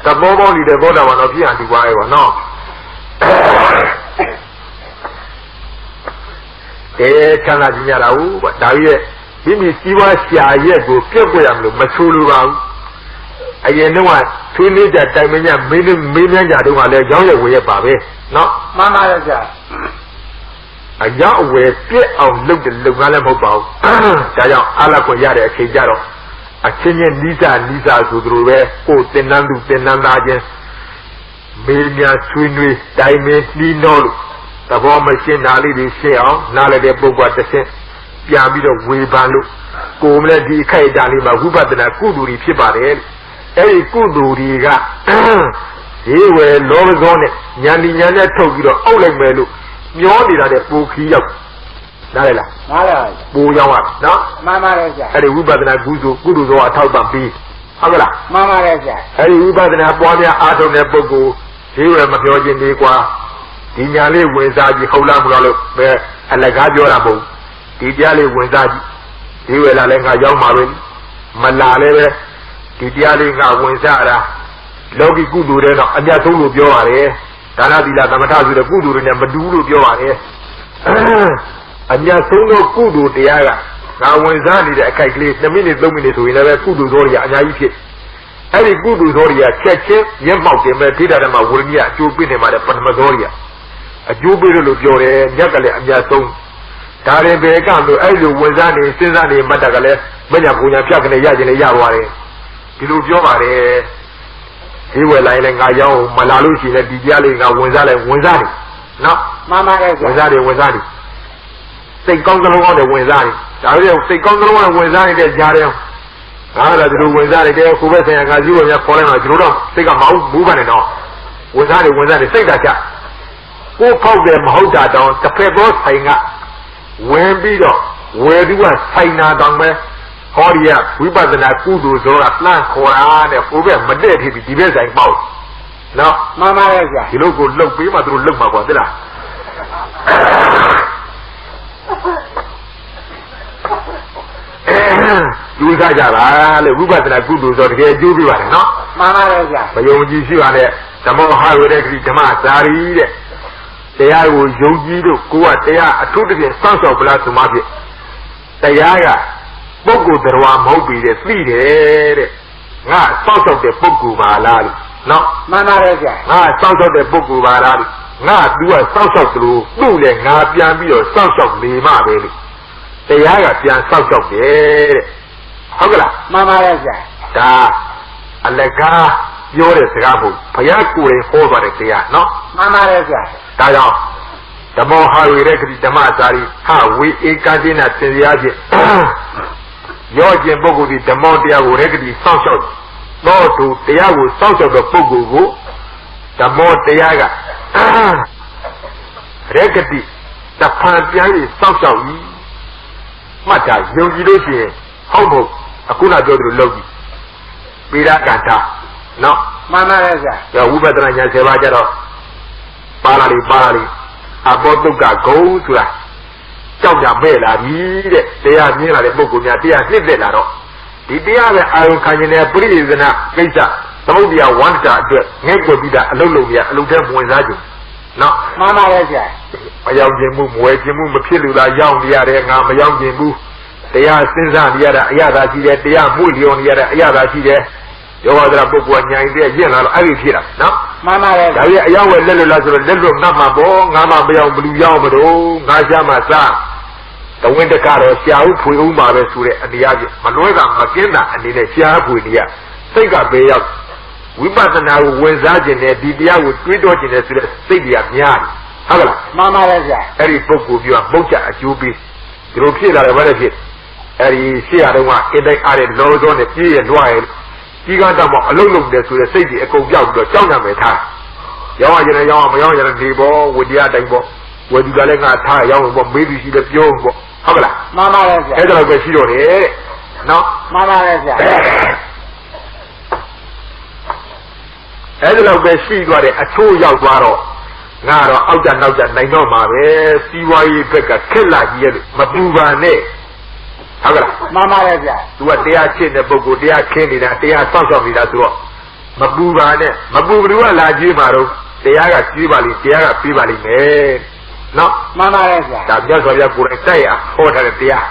တဘောပေါင်းနေတဲ့သောတာဝန်တော့ဖြစ်အောင်ဒီပါရဲ့ပါနော်ချမ်းသာကြရတာဟုတ်ပါဒါကြီးရဲ့မိမိစီးပွားရှာရက်ကိုပြက်ွက်ရမလို့မဆိုးလိုပါဘူးအရင်တော့ဆွေးနွေးကြတိုင်မင်းကြမေးမြန်းကြတော့ကလည်းကြောင်းရွယ်ဝယ်ရပါပဲနော်မှန်ပါရဲ့ဗျာအကြောင်းအဝယ်ပြက်အောင်လုပ်တယ်လုပ်ငန်းလည်းမဟုတ်ပါဘူးဒါကြောင့်အားလခွင့်ရတဲ့အချိန်ကြတော့အချင်းချင်းနီးစာဆိုသူတို့ပဲကိုယ်တင်နန်းသူတင်နန်းသားချင်းမေးမြန်းဆွေးနွေးတိုင်မင်းနှီးနှောလို့သဘောမရှင်းတာလေးတွေရှင်းအောင်နားလည်တဲ့ပုဂ္ဂိုလ်တစ်ဆင့်ပြန်ပြီးတော့ဝေဖန်လို့ကိုယ်မလည်းဒီအခိုက်အတန့်လေးမှာဝိပဿနာကုသိုလ်တွေဖြစ်ပါတယ်အဲ့ဒီကုသိုလ်တွေကဒီဝယ်လောဘဇောနဲ့ညာဏီညာနဲ့ထုတ်ပြီးတော့အောက်လိုက်မယ်လို့မျောနေတာတဲ့ပူခီရောက်နားလေလားနားလေပါပူရောက်ပါနော်မှန်ပါတယ်ဗျာအဲ့ဒီဝိပဿနာကုသိုလ်သောအထောက်ပံ့ပြီးဟုတ်ကလားမှန်ပါတယ်ဗျာအဲ့ဒီဝိပဿနာပွားများအားထုတ်တဲ့ပုဂ္ဂိုလ်ဒီဝယ်မပြောခြင်းလေးကွာဒီညာလေးဝင်စားကြည့်ဟုတ်လားမလို့ပဲအလကားပြောတာမဟုတ်ဒီတရားလေးဝင်စားကြည့်ဒီဝယ်လာလဲငါရောက်မှာပဲမလာလဲပဲဒီတရားလေးငါဝင်စားတာလောကီကုသိုလ်တွေတော့အမြတ်ဆုံးလို့ပြောပါတယ်ဒါနသီလသမထဆိုတဲ့ကုသိုလ်တွေနဲ့မတူလို့ပြောပါတယ်အမြတ်ဆုံးသောကုသိုလ်တရားကငါဝင်စားနေတဲ့အခိုက်ကလေး2မိနစ်3မိနစ်ဆိုရင်လည်းကုသိုလ်သောတွေကအများကြီးဖြစ်အဲ့ဒီကုသိုလ်သောတွေကချက်ချင်းမျက်မှောက်တင်မဲ့ဒိဋ္ဌဓမ္မဝိရိယအကျိုးပေးနေမှာတဲ့ပထမသောတွေကအကျိုးပေးလို့ပြောတယ်ညက်ကလည်းအမြတ်ဆုံးဒါရင်ဘယ်ကလို့အဲ့လိုဝင်စားနေစဉ်းစားနေမှတ်တာကလည်းမညာပူညာဖြတ်ကနေရခြင်းလည်းရသွားတယ်ဒီလိုပြောပါတယ်ဒီဝယ်လိုက်လည်းငါရောက်မလာလို့ရှိရင်ဒီတရားလေးငါဝင်စားလိုက်ဝင်စားတယ်နော်မှန်ပါတယ်ဝင်စားတယ်စိတ်ကောင်းကလေးကောင်းတယ်ဝင်စားတယ်ဒါပေမဲ့စိတ်ကောင်းကလေးကောင်းဝင်စားနေတဲ့ကြားတယ်ငါလည်းဒီလိုဝင်စားနေတဲ့ကိုယ်ပဲဆရာကကြီးပေါ်များခေါ်လိုက်မှကျွန်တော်တော့စိတ်ကမဟုတ်ဘူးကနေတော့ဝင်စားတယ်စိတ်ကချကိုယ်ဖောက်တယ်မဟုတ်တာတောင်တစ်ဖက်သောဆိုင်ကဝင်ပြီးတော့ဝယ်ပြီးကဆိုင်နာတောင်ပဲဟောဒီကဝိပဿနာကုသိုလ်ဆိုတာလှမ်းခေါ်တာတဲ့ကိုယ်ပဲမတည့်ဖြစ်ပြီးဒီဘက်ဆိုင်ပေါ့နော်မှန်ပါရဲ့ဗျာဒီလိုကိုလှုပ်ပေးမှသူတို့လှုပ်မှာကွာသိလားကျူးစားကြပါလေဝိပဿနာကုသိုလ်ဆိုတကယ်အကျိုးပြပါတယ်နော်မှန်ပါရဲ့ဗျာမယုံကြည်ရှိပါနဲ့ဓမ္မဟဝေတဲ့ခရီးဓမ္မစာရီတဲ့တရားကိုယုံကြည်လို့ကိုကတရားအထုတဖြင့်စောင့်ရှောက်ပလားဆိုမှဖြစ်တရားကပုဂ္ဂိုလ်တရားမဟုတ်ပြီတဲ့သိတယ်တဲ့ငါစောင့်ရှောက်တဲ့ပုဂ္ဂိုလ်ပါလားလို့နော်မှန်ပါတယ်ဗျာငါစောင့်ရှောက်တဲ့ပုဂ္ဂိုလ်ပါလားလို့ငါသူကစောင့်ရှောက်သလိုသူ့လည်းငါပြန်ပြီးတော့စောင့်ရှောက်နေမှပဲလို့တရားကပြန်စောင့်ရှောက်တယ်တဲ့ဟုတ်ကလားမှန်ပါတယ်ဗျာဒါအလကားပြောတဲ့စကားကိုဘုရားကိုယ်တိုင်ဟောသွားတဲ့တရားနော်မှန်ပါတယ်ဗျာဒါကြောင့်ဓမ္မဟာဝေရခတိဓမ္မစာရီဟာဝေဧကတိနာသင်္ဃာဖြင့်ရောကျင်ပုဂ္ဂိုလ်ဒီဓမ္မတရားကိုရခတိစောင့်ရှောက်တော့သူတရားကိုစောင့်ရှောက်တဲ့ပုဂ္ဂိုလ်ကိုဓမ္မတရားကရခတိတဖန်ပြန်ပြီးစောင့်ရှောက်ဤမှတ်တာယုံကြည်လို့ရှိရင်ဟုတ်မဟုတ်အခုနပြောသလိုလုပ်ကြည့်ပိရကန္တာနော်မှန်ပါရဲ့ဗျာဒါဝိပဿနာဉာဏ်7ပါးကြတော့ပါဠိအဘောတုကဂုံဆိုတာကြောက်ကြမဲ့လာပြီတဲ့တရားမြင်လာတဲ့ပုဂ္ဂိုလ်များတရားနှစ်သက်လာတော့ဒီတရားပဲအာယုခံနေတဲ့ပရိသေသနာကိစ္စသမုဒ္ဒရာဝန္တာအတွက်ငဲ့ကွယ်ပြီးတာအလုံးလုံးများအလုံးထဲဝင်စားကြ နော် မှန်ပါရဲ့ဆရာ မရောက်ခြင်းမှုမဝယ်ခြင်းမှုမဖြစ်လို့လားရောက်နေရတယ်ငါမရောက်ခြင်းဘူးတရားစဉ်းစားနေရတာအရသာရှိတယ်တရားမှုလျော်နေရတာအရသာရှိတယ်ယောဂဒရာပုဂ္ဂိုလ်ညာရင်တည်းရင့်လာတော့အဲ့ဒီဖြစ်တာနော်မှန်ပါရဲ့ဒါကြီးအရောက်ဝယ်လက်လွတ်လားဆိုတော့လက်လွတ်ငါမှပေါ့ငါမှမရောက်ဘလူရောက်မလို့ငါရှာမှစားတဝင်းတကတော့ရှားဥဖွေဥမှာပဲဆိုတဲ့အနေအချင်းမလွဲတာမကင်းတာအနေနဲ့ရှားဖွေနေရစိတ်ကပဲရောက်ဝိပဿနာကိုဝင်စားခြင်းနဲ့ဒီတရားကိုတွေးတောခြင်းနဲ့ဆိုတဲ့စိတ်တွေကများတယ်ဟုတ်ကလားမှန်ပါရဲ့ဆရာအဲ့ဒီပုဂ္ဂိုလ်ပြောပုတ်ချအကျိုးပေးဒီလိုဖြစ်လာတယ်ဘာလဲဖြစ်အဲ့ဒီရှေ့ရတော့ကအင်းတိုင်းအားတဲ့လောစောနဲ့ပြည့်ရလွှားရကြီးကားတော့အလုံးလုံးတယ်ဆိုတဲ့စိတ်တွေအကုန်ပြောက်ပြီးတော့ကြောက်ကြမယ်ထားရောင်းရရင်ရောင်းမရောင်းရရင်ဒီဘောဝိတရားတိုင်းဘောဝေဒီကလည်းငါထားရောင်းဘောမေးသူရှိတယ်ပြောဘောဟုတ်ကလားမှန်ပါရဲ့ဆရာအဲ့ဒါတော့ပဲရှိတော့တယ်တဲ့နော်မှန်ပါရဲ့ဆရာအဲ့ဒါတော့ပဲရှိသွားတယ်အချိုးရောက်သွားတော့ငါတော့အောက်ကြနောက်ကြနိုင်တော့မှာပဲစီးပွားရေးဘက်ကခက်လာကြီးရဲ့မပူပါနဲ့ဟုတ်ကလားမှန်ပါရဲ့ဗျာ तू ကတရားချစ်တဲ့ပုဂ္ဂိုလ်တရားခင်းနေတာတရားဆောက်ရှောက်နေတာဆိုတော့မပူပါနဲ့မပူဘယ်သူကလာကြည့်မှာတော့တရားကကြည့်ပါလိမ့်တရားကပြီးပါလိမ့်မယ်နော်မှန်ပါရဲ့ဗျာဒါပြတ်စွာပြကိုယ်တိုင်တိုက်ရဟောထားတဲ့တရား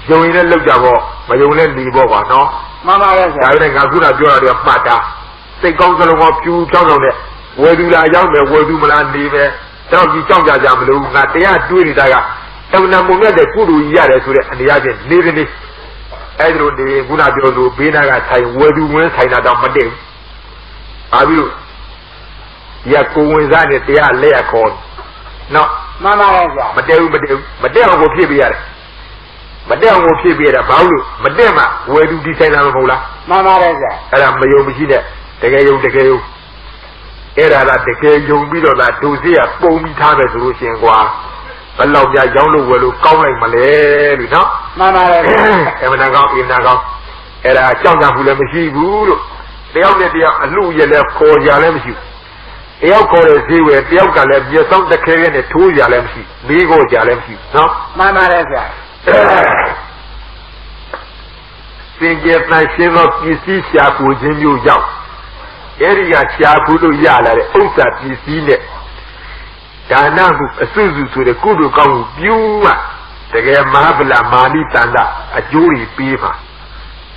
ယုံရင်လည်းလောက်ကြပေါ့မယုံလည်းနေပေါ့ကွာနော်မှန်ပါရဲ့ဗျာဒါပေမဲ့ငါခုနပြောတာတွေကမှတ်တာစိတ်ကောင်းစလုံးကဖြူဖြောင်းဖြောင်းနဲ့ဝယ်သူလာရောက်မယ်ဝယ်သူမလားနေမယ်တော့ဒီကြောက်ကြမလို့ငါတရားတွေးနေတာကအမှန်မုံရတဲ့ကုသိုလ်ကြီးရတယ်ဆိုတဲ့အနေအချင်းနေနေအဲ့ဒီလိုနေခုနပြောလို့ဘေးနာကဆိုင်ဝယ်သူဝင်းဆိုင်တာတော့မတည့်ဘူး။ဘာဖြစ်လို့ရကိုဝင်စားနဲ့တရားလက်ရခေါ်နော်မှန်ပါရဲ့ဗျာမတည့်ဘူးမတည့်အောင်ကိုဖြစ်ပြရတယ်မတည့်အောင်ကိုဖြစ်ပြရတာဘာလို့မတည့်မှဝယ်သူဒီဆိုင်တာမဟုတ်လားမှန်ပါရဲ့ဗျာအဲ့ဒါမယုံမရှိတဲ့တကယ်ယုံအဲ့ဒါကတကယ်ယုံပြီးတော့ဒါဒုစရပုံပြီးထားမယ်ဆိုလို့ရှင်ကွာဘယ်လောက်ကြာရောင်းလို့ဝယ်လို့ကောင်းလိုက်မလဲလို့နော်မှန်ပါရဲ့အမှန်ကောင်းအင်းနာကောင်းအဲ့ဒါကြောက်ကြဘူးလည်းမရှိဘူးလို့တယောက်နဲ့တယောက်အလူရလည်းခေါ်ကြလည်းမရှိဘူးတယောက်ခေါ်တဲ့ဈေးဝယ်တယောက်ကလည်းမြေဆောင်တစ်ခဲခဲနဲ့ထိုးကြလည်းမရှိမိကိုကြလည်းမရှိနော်မှန်ပါရဲ့ဗျာစင်ကြယ်တန်ရှင်းသောပစ္စည်းရှာဖွေခြင်းမျိုးရောက်အဲ့ဒီကရှာဖွေလို့ရလာတဲ့ဥစ္စာပစ္စည်းနဲ့ဒါနမှုအစွစုဆိုတဲ့ကုသိုလ်ကောင်းမှုပြုမှတကယ်မဟာဗလာမာနိတန္တအကျိုးကြီးပေးမှာ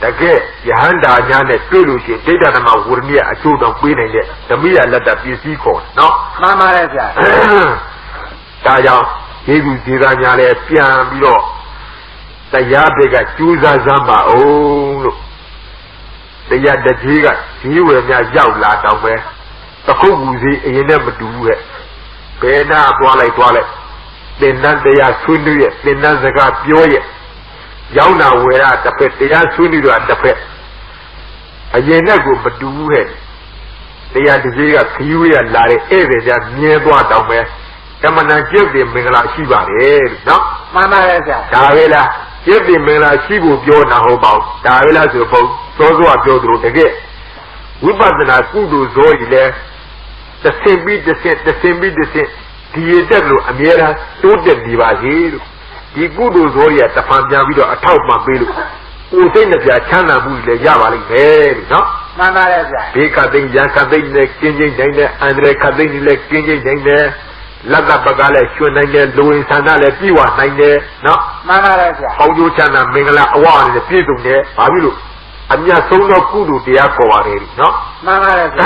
တကယ်ယဟန္တာညာနဲ့တွေ့လို့ရှိရင်ဒိဋ္ဌာနမဝရဏိယအကျိုးတော်ပေးနိုင်တဲ့ဓမ္မယလက်တပစ္စည်းခေါ်နော်မှန်ပါရဲ့ဗျာဒါကြောင့်ယေသူဇေသာညာလည်းပြန်ပြီးတော့တရားဘက်ကကျူးစားစမ်းပါအောင်လို့တရားတကြီးကဈေးဝယ်များရောက်လာတော့ပဲတခုတ်ကူစီအရင်နဲ့မတူဘူးရဲ့ဘယ်နာသွားလိုက်သင်္นานတရားဆွေးနွေးရဲ့သင်္นานစကားပြောရဲ့ရောက်နာဝယ်ရတစ်ဖက်တရားဆွေးနွေးတော့တစ်ဖက်အရင်နဲ့ကိုမတူဘူးရဲ့တရားတကြီးကခီးဝေးရလာတဲ့ဧည့်သည်များမြင်သွားတော့ပဲကမ္မနာကျုပ်တွေမင်္ဂလာရှိပါတယ်လို့နော်မှန်ပါရဲ့ဗျာဒါပဲလားကျုပ်တွေမင်္ဂလာရှိဖို့ပြောတာဟုတ်ပါဘူးဒါပဲလားဆိုပေါ့စောစောပြောသလိုတကယ်ဝိပဿနာကုသိုလ်ဇောကြီးလဲတစ်ဆင့်ပြီးတစ်ဆင့်ဒီရတက်လို့အမြဲတမ်းတိုးတက်နေပါစေလို့ဒီကုသိုလ်ဇောကြီးကတဖန်ပြန်ပြီးတော့အထောက်ပံ့ပေးလို့ကိုယ်စိတ်နှပြချမ်းသာမှုလည်းရပါလိမ့်မယ်လို့နော်မှန်ပါရဲ့ဗျာဘေးခတ်သိမ်းရန်ခတ်သိမ်းနဲ့ကင်းကျင်းနိုင်တဲ့အန္တရာယ်ခတ်သိမ်းလည်းကင်းကျင်းနိုင်တဲ့လက်ကပကလည်းရွှင်နိုင်တဲ့လူဝင်ဆန္ဒလည်းပြည့်ဝနိုင်တယ်နော်မှန်ပါရဲ့ဗျာပေါင်းကျိုးချမ်းသာမင်္ဂလာအဝအနေနဲ့ပြည့်စုံတယ်ဘာဖြစ်လို့အမြတ်ဆုံးသောကုသိုလ်တရားခေါ်ပါတယ်နော်မှန်ပါရဲ့ဗျာ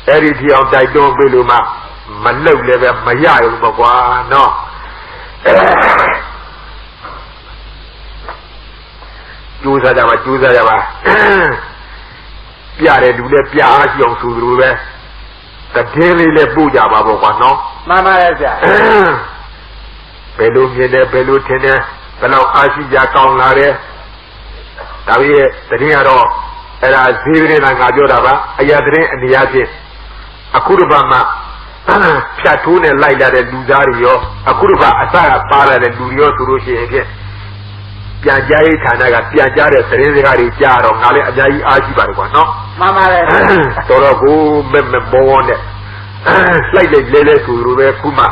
အဲ့ဒီထီအောင်တိုက်တွန်းပေးလို့မှမလုတ်လည်းပဲမရဘူးပေါ့ကွာနော်ကြိုးစားကြပါပြတဲ့လူလည်းပြအားရှိအောင်ဆိုသလိုပဲတည်င်းလေးလည်းပို့ကြပါပေါ့ကွာနော်မှန်ပါရဲ့ဗျာဘယ်လိုမြင်တယ်ဘယ်လိုထင်တယ်ဘယ်လောက်အားရှိကြကောင်းလာတယ်ဒါပေမဲ့တည်င်းကတော့အဲ့ဒါဈေးတဲ့ငါပြောတာပါအရာတည်င်းအနေအချင်းအခုတစ်ပတ်မှဖြတ်ထိုးနဲ့လိုက်လာတဲ့လူသားတွေရောအခုတစ်ပတ်အစကပါလာတဲ့လူတွေရောဆိုလို့ရှိရင်ဖြင့်ပြန်ကြားရေးဌာနကပြန်ကြားတဲ့သတင်းစကားတွေကြားတော့ငါလည်းအများကြီးအားရှိပါတယ်ကွာနော်မှန်ပါတယ်တော်တော်ကိုမဲ့ဘောနဲ့လိုက်လဲဆိုလိုပဲခုမှ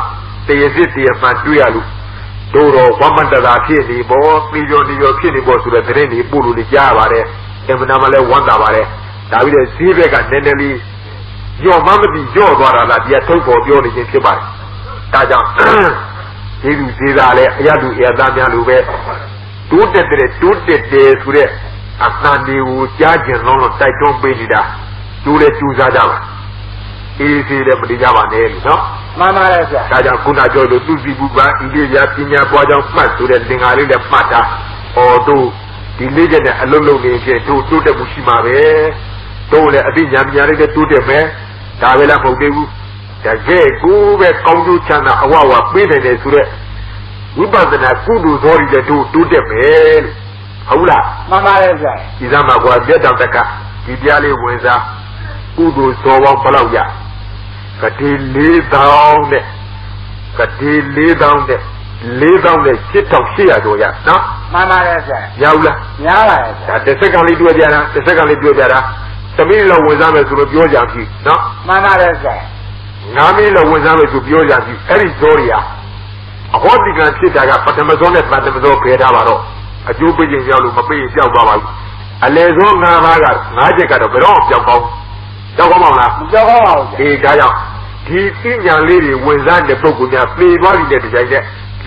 တရစစ်တရားမှတွေ့ရလို့တို့တော့ဝမန္တတာဖြစ်နေပေါ့ပြီးရောဖြစ်နေပေါ့ဆိုတဲ့သတင်းတွေပို့လို့ကြားပါတယ်အမှန်တမ်းလည်းဝမ်းသာပါတယ်ဒါပြီးတော့ဈေးဘက်ကနည်းနည်းလေး Your mamma be your brother that you told for the only thing by. Taja. You see that Yadu Yadamia Lube. Do the days with it. After you judge and long of Titan Benida. Do the Chuzadama. Easy the Java name, no? Mama Taja Kuna Jodo Suzi Buba, India Pinya Bojan Fat to the Dingari the Mata, or do the legend alone to the Mushima, told a bit Yamari to the man, Tavela Podebu, the gay Gove Kondu Chana Awa, Pidane Sure. We bought the Kudu Zori to the man. Hola, Mama Izama was dead of the car, Tidiali Wenza, Kudu Sowa Palauya. Kati lay down the shit of Shia do ya, no? Mama Yaula, Yala. the secondly do better. Samila was on to Biojanki, no? Mama Namila was on to Biojanki, Erizoria. A what the grand shit I got, but Amazon at Mademoiselle Pedavaro. A Jubi in Yalu, Mapi, Jabba. A leson Navaga, Magic at a Beron, Jabba. Jogomona. Gaya. He seen young lady when that the program play body that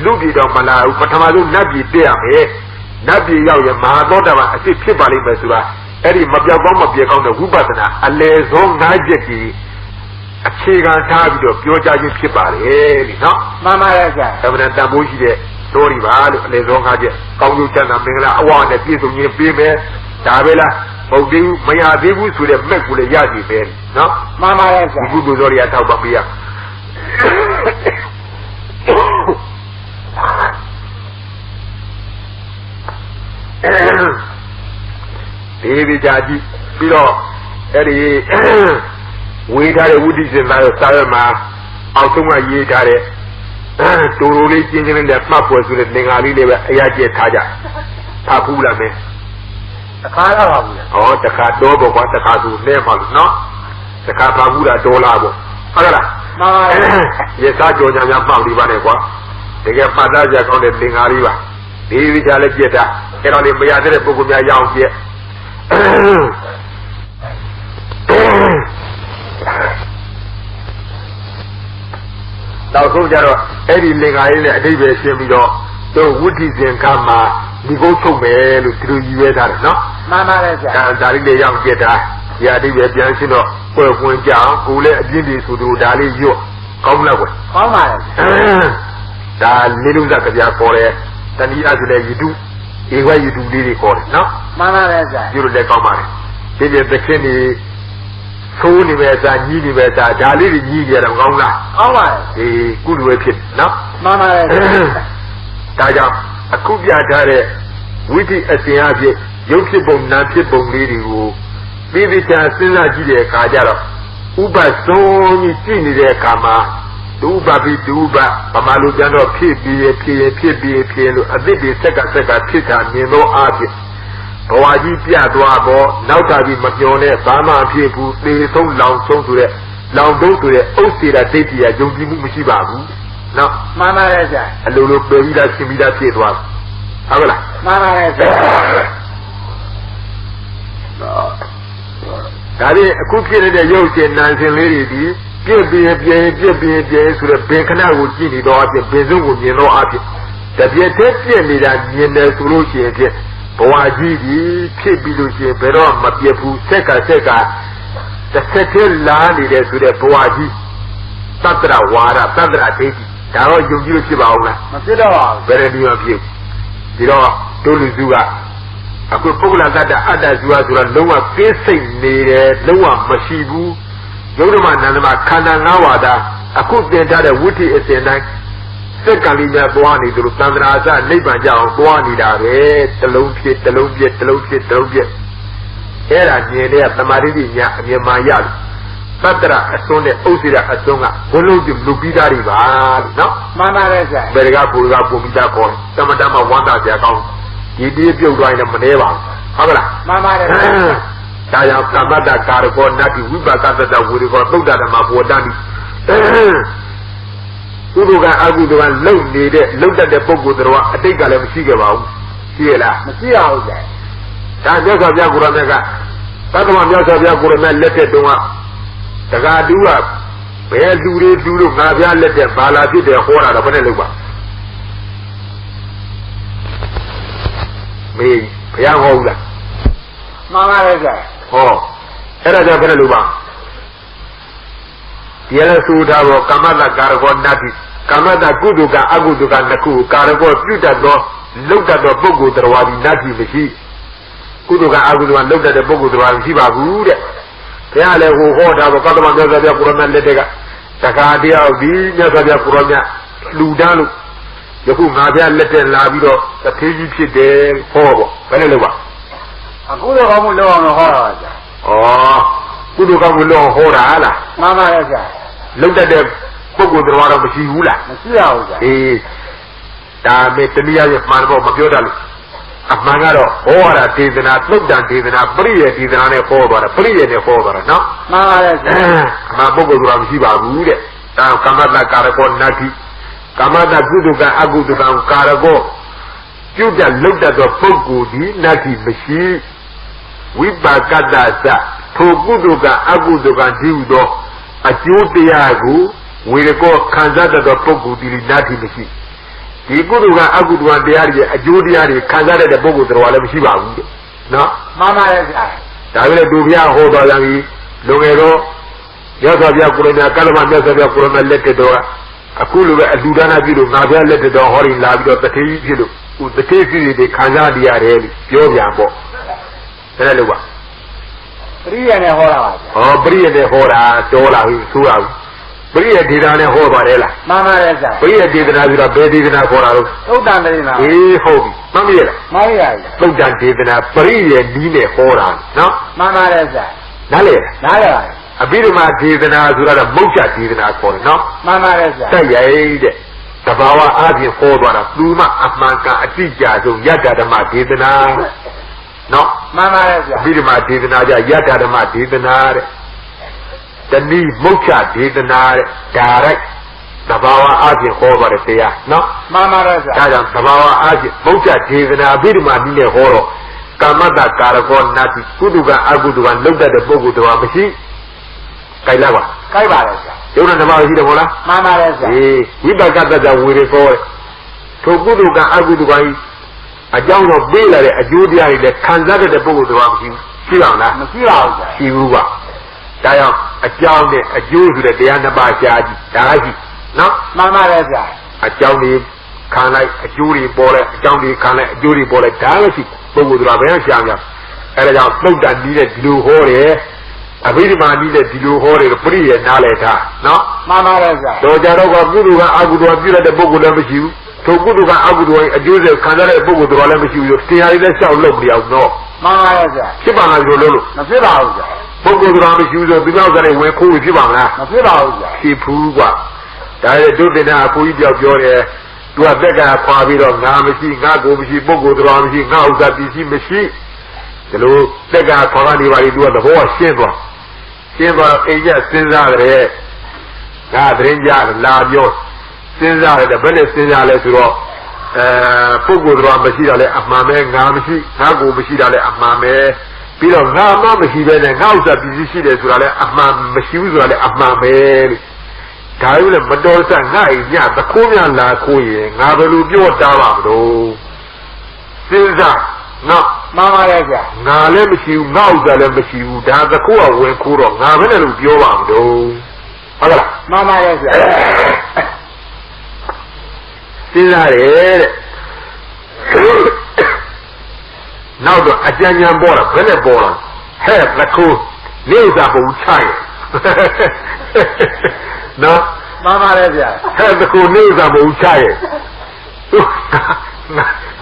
look it on Mala, Patamalu Nabi there, Nabi Yaya, Mahadota, I see Pibali Mesura, Eddie Mabiagoma Biacon the Hubatana, a leson Najeki, a chigan Tabio, pure judging Pibali, no? Mama Evident Tamushi, Tori Val, Leson Haja, Konguchana Mingla, one that is on your female, Tabela. Oh, may I be with the make with a yadi man, no? Mama Good Zori at Albania. Baby Jaji, below Eddie, we had a woody in my Salama, out of my year, to really changing the map was with the Ningali Yaji Taja, Papula man. Oh, the car door, what the car do never, no? The car Pabula Dolabo. Hola, yes, I told you I'm from Livanequa. They get Padaja on the Lingariva. Baby Jalejeta, get on the Mayadre Pogumia young here. Now, so that any Lingai, David Shemido, the woodies in Kama. We go to me through you, no? Mama and Dali young getter, Yadi Biancino, when Jam, who let Jimmy to do Dali you. Come now. The little Zakaria for it, then you actually you do, where you do really call it, no? Mama You let come on. Did you the Kenny so universe, universe, Dali, you get a gonna. A good way, no? Mama Taja. A Kubia Dare, witty as the Abbey, Yokibum, Nantibum lady who, Bibi Tansina Gide Kajara, Uba Sony Tini de Kama, Uba Biduba, Amalujano PB, a baby second Peter, Nino Abbey, Oaji Piaduabo, Nautabi Magione, Bama people, they so long so to the long go to the Osira Dati, Yogi Mushibabu. No, Mama a little baby that can be that kid was. Mama That is a cookie in the Yoki and Nancy lady, give me a to the Bankana would give it all the Bezum would you know up. That be a test me that in the solution. Poaji, Kibiluki, Peron, Mapiapu, Seka, the settled land is to the Poaji. Sandra Wara, Sandra Tati. Now you give out. Very new of you. You know, don't do that. I could pull that others who are lower facing the lower Mashibu. Yoruman and Kanawada. I could get that a witty as a night. Secondly, Boani to Sandra, neighbor John, Boani, the low pit. Here I near the Maridia near my yard. Sandra, a son of Osira, a songa, Holo de Lubida Riva, no? Mama Berga Pulga Pumida Pon, Tamadama Wanda Jacon, he did you right a Maneva. Hola, Mama Taya Kamada Carbo, Nati, Wibaka, would have looked at them up or done. Uruga Agudu and looked at the Pogudra, I think I'll have Sigaba. See how that. That's just a Yaguramega. That's one just a Yagurama let it do up. တကားတူကဘယ်လူတွေတူလို့ငါပြလက်တဲ့ဘာလာဖြစ်တယ်ဟောတာတော့ဘယ်နဲ့လုပ်ပါမေးဘုရားဟောဘူးလားမှန်ပါရဲ့ဗျာဟောအဲ့ဒါကြောင့်ဘယ်နဲ့လုပ်ပါဒီရဆိုတာဘောကမ္မတကာရကောနတ္တိကမ္မတကုတုကအကုတုကနှစ်ခုကာရကောပြုတတ်သောလုတ်တတ်သောပုဂ္ဂိုလ်တော်ဝါဒီနတ္တိမရှိကုတုကအကုတုကလုတ်တတ်တဲ့ပုဂ္ဂိုလ်တော်ဝါမရှိပါဘူးတဲ့ဘုရားလည်းဟောတာဘောကတ္တမမြတ်စွာဘုရားကိုရမလက်တဲ့ကတခါတယောက်ဒီမြတ်စွာဘုရားကိုရမလူတန်းလို့ယခုငါပြလက်တဲ့လာပြီးတော့တထေးကြီးဖြစ်တယ်ဟောပေါ့ဘယ်နဲ့လုပ်ပါအခုတော့ကောင်းမှုလောက်အောင်ဟောတာပါဗျာဩကုတုကမှုလောက်ဟောတာလားမှန်ပါရဲ့ဗျာလုတ်တတ်တဲ့ပုဂ္ဂိုလ်တော်တော့မရှိဘူးလားမရှိပါဘူးဗျာအေးဒါမဲ့တနည်းအားဖြင့်မှန်တော့မပြောတတ်လို့အမှန်ကတော့ဟောရတာဒေသနာသုတ်တန်ဒေသနာပရိယေဒေသနာနဲ့ဟောသွားတာပရိယေနဲ့ဟောသွားတာနော်မှန်ပါရဲ့ဗျာအမှန်ပုဂ္ဂိုလ်တော်မရှိပါဘူးတဲ့ဒါကမ္မတကာရကောနတ္တိကမ္မတကုတုကအကုတုကကာရကောပြုတ်တဲ့လုတ်တတ်သောပုဂ္ဂိုလ်ဒီနတ္တိမရှိဝိပါကတ္တသထိုကုတုကအကုတုကဒီဟုသောအကျိုးတရားကိုဝေရကောခံစားတတ်သောပုဂ္ဂိုလ်ဒီနတ္တိမရှိဒီကုတုကအကုတုကတရားတွေအကျိုးတရားတွေခံစားတတ်တဲ့ပုဂ္ဂိုလ်တော်လည်းမရှိပါဘူးနော်မှန်ပါရဲ့ဗျာဒါပေမဲ့သူဘုရားဟောတော်ကြပြီလုံငယ်တော့မြတ်စွာဘုရားကိုရမကလမမြတ်စွာဘုရားကိုရမလက်တဲ့တော်အခုလိုပဲအလူဒါနပြုလို့ငါဘုရားလက်တဲ့တော်ဟောရင်လာပြီးတော့တထေးကြီးဖြစ်လို့ဟိုတထေးစီတွေခံစားရတယ်လို့ပြောပြန်ပေါ့ဒါလည်းလို့ပါပရိယေနဲ့ဟောတာပါဗျာပရိယေနဲ့ဟောတာတော်လာပြီဆိုရဘူးပရိယေဒေသနာနဲ့ဟောပါတယ်လားမှန်ပါရဲ့ဗျာပရိယေဒေသနာဆိုတာဘယ်ဒေသနာခေါ်တာလို့သုတ်တန်ဒေသနာအေးဟုတ်ပြီမှန်ပြီလားမှန်ပါရဲ့သုတ်တန်ဒေသနာပရိယေနီးနဲ့ဟောတာနော်မှန်ပါရဲ့ဗျာနားလေနားလေပါအဘိဓမ္မာဒေသနာဆိုတာကမုတ်ချဒေသနာခေါ်တယ်နော်မှန်ပါရဲ့ဗျာတက်ရိုက်တဲ့တဘာဝအားဖြင့်ဟောသွားတာသူမှအမှန်ကန်အတိအကျဆုံးယတ္တဓမ္မဒေသနာနော်မှန်ပါရဲ့ဗျာအဘိဓမ္မာဒေသနာကြယတ္တဓမ္မဒေသနာတဲ့တဏိမုတ်ချဒေသနာတဲ့ဒါရိုက်တဘာဝအားဖြင့်ဟောသွားတဲ့တရားနော်မှန်ပါရဲ့ဗျာဒါကြောင့်တဘာဝအားဖြင့်မုတ်ချဒေသနာအဘိဓမ္မာနည်းနဲ့ဟောတော့ကမ္မတကာရကောနတ္တိကုတုကအကုတုကလုတ်တတ်တဲ့ပုဂ္ဂိုလ်တော်မရှိကြိုက်လားပါကြိုက်ပါရဲ့ဗျာယုံနာဓမ္မရှိတယ်မို့လားမှန်ပါရဲ့ဗျာဝိပကတ္တဝေရကောထိုကုတုကအကုတုကကြီးအကြောင်းတော့ပေးလာတဲ့အကျိုးတရားတွေလည်းခံစားတတ်တဲ့ပုဂ္ဂိုလ်တော်မရှိဘူးရှိပါမလားမရှိပါဘူးဗျာရှိဘူးပါဒါကြောင့်အကြောင်းနဲ့အကျိုးဆိုတဲ့တရားနှစ်ပါးရှားကြည့်ဒါရှိနော်မှန်ပါရဲ့ဗျာအကြောင်းတွေခံလိုက်အကျိုးတွေပေါ်လိုက်အကြောင်းတွေခံလိုက်အကျိုးတွေပေါ်လိုက်ဒါလည်းရှိပုဂ္ဂိုလ်တော်ဘယ်ရှားများအဲဒါကြောင့်သုတ်တန်ကြီးတဲ့ဒီလိုဟောတယ်အဘိဓမ္မာနည်းနဲ့ဒီလိုဟောတယ်ပရိယေနားလဲထားနော်မှန်ပါရဲ့ဗျာတော်ကြတော့ကကုသိုလ်ကအကုသိုလ်ပြုရတဲ့ပုဂ္ဂိုလ်လည်းမရှိဘူးထိုကုသိုလ်ကအကုသိုလ်အကျိုးဆက်ခံရတဲ့ပုဂ္ဂိုလ်တော်လည်းမရှိဘူးတရားတွေလည်းရှောက်လုပ်မရအောင်နော်မှန်ပါရဲ့ဗျာဖြစ်ပါလားဒီလိုလို့မဖြစ်ပါဘူးဗျာပုဂ္ဂိုလ်တော်မရှိဘူးဆိုဒီလောက်ကနေဝင်ခိုးဖြစ်ပါမလားမဖြစ်ပါဘူးဗျာဖြစ်ဘူးကွာဒါရဲ့ဒုတိယအဖိုးကြီးပြောတယ်သူကသက်ကခွာပြီးတော့ငါမရှိငါကိုမရှိပုဂ္ဂိုလ်တော်မရှိငါဥစ္စာပစ္စည်းမရှိဒီလိုသက်ကခွာကနေပါလေသူကသဘောရှင်းသွားရှင်းသွားအိမ်ကျစဉ်းစားတယ်ငါသတင်းကြလာပြောစဉ်းစားရတယ်ဘယ်နဲ့စဉ်းစားလဲဆိုတော့ပုဂ္ဂိုလ်တော်မရှိတာလဲအမှန်ပဲငါမရှိငါကိုမရှိတာလဲအမှန်ပဲပြီးတော့ငါမှမရှိပဲနဲ့ငါဥစ္စာပစ္စည်းရှိတယ်ဆိုတာလဲအမှန်မရှိဘူးဆိုတာလဲအမှန်ပဲလို့ဒါယူလဲမတော်ဆငါ့အိမ်ညသခိုးများလာခိုးရင်ငါဘယ်လိုပြောတာပါမလို့စဉ်းစားနော်မှန်ပါရဲ့ဗျာငါလည်းမရှိဘူးငါဥစ္စာလည်းမရှိဘူးဒါသခိုးကဝင်ခိုးတော့ငါဘယ်နဲ့လို့ပြောပါမလို့ဟုတ်လားမှန်ပါရဲ့ဗျာစဉ်းစားတယ်တဲ့နောက်တော့အကြံဉာဏ်ပေါ်တာဘယ်နဲ့ပေါ်လာဟဲ့သခိုးနေဥစ္စာပုံချိုင်နော်မှန်ပါရဲ့ဗျာဟဲ့သခိုးနေဥစ္စာပုံချိုင်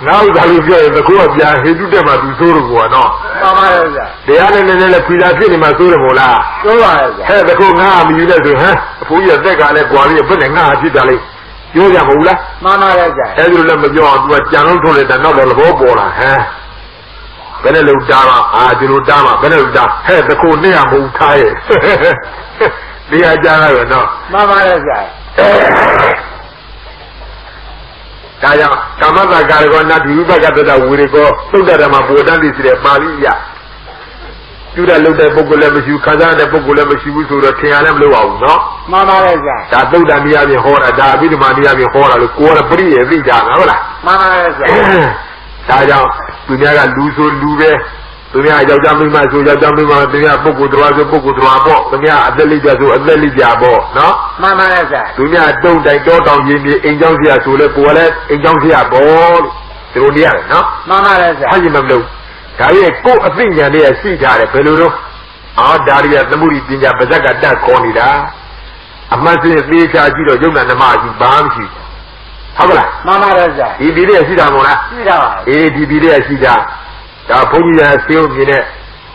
နောက်သာလို့ပြောရင်သခိုးကပြန်ဟိတုတက်မှသူဆိုးလို့ကွာနော်မှန်ပါရဲ့ဗျာတရားနဲ့လည်းခွေလာဖြစ်နေမှဆိုးတယ်မို့လားဆိုးပါရဲ့ဗျာဟဲ့သခိုးငါမယူလိုက်ဆိုဟမ်အဖိုးကြီးကသက်ကလည်းကွာပြီးဘယ်နဲ့ငါဖြစ်တာလဲပြောကြမဟုတ်လားမှန်ပါရဲ့ဗျာအဲ့ဒီလိုလည်းမပြောအောင်သူကကြံလုံးထုံးလိုက်တာနောက်တော့သဘောပေါ်လာဟမ်ဘယ်နဲ့လို့တားပါဒီလိုတားပါဘယ်နဲ့လို့တားဟဲ့သခိုးနဲ့ရမဟုတ်ထားရဲ့တရားကြားရတော့နော်မှန်ပါရဲ့ဗျာဒါကြောင့်ကမ္မတကာရကောနတ္တိဝိပကတ္တဝေရကောသုတ္တဓမ္မဘုဒ္ဓံတိစီတဲ့ပါဠိရ ပြုတဲ့လုပ်တဲ့ပုဂ္ဂိုလ်လည်းမရှိဘူးခံစားတဲ့ပုဂ္ဂိုလ်လည်းမရှိဘူးဆိုတော့ထင်ရလည်းမလုပ်အောင်နော်မှန်ပါလေဗျာဒါသုဒ္ဓတရားပြင်ဟောတာဒါအဘိဓမ္မာတရားပြင်ဟောတာလို့ကိုယ်ကပရိယေသိကြတာဟုတ်လားမှန်ပါလေဗျာဒါကြောင့်သူများကလူဆိုလူပဲသူများယောက်ျားမိန်းမဆိုယောက်ျားမိန်းမသူများပုဂ္ဂိုလ်တော်ဆိုပုဂ္ဂိုလ်တော်ပေါ့သူများအသက်လိကြဆိုအသက်လိကြပေါ့နော်မှန်ပါလေဗျာသူများတုံးတိုက်တောတောင်ရင်းမြေအိမ်ကြောင်းစရာဆိုလဲကိုယ်ကလည်းအိမ်ကြောင်းစရာပေါ့လို့ဒီလိုနေရတယ်နော်မှန်ပါလေဗျာအဲ့ဒီမလို့ဒါရဲ့ကိုယ်အသိဉာဏ်လေးရှိကြတယ်ဘယ်လိုတော့ဒါရီကသမုဒိပညာပါဇက်ကတက်ခေါ်နေတာအမှန်စင်သေးချာကြည့်တော့ယုံနာဓမ္မကြီးဘာမှမရှိဟုတ်ကလားမှန်ပါလေဗျာဒီပြည်လေးရှိတာမဟုတ်လားရှိတာပါဒီပြည်လေးရှိတာဒါဘုန်းကြီးကဆေးုံမြင်တဲ့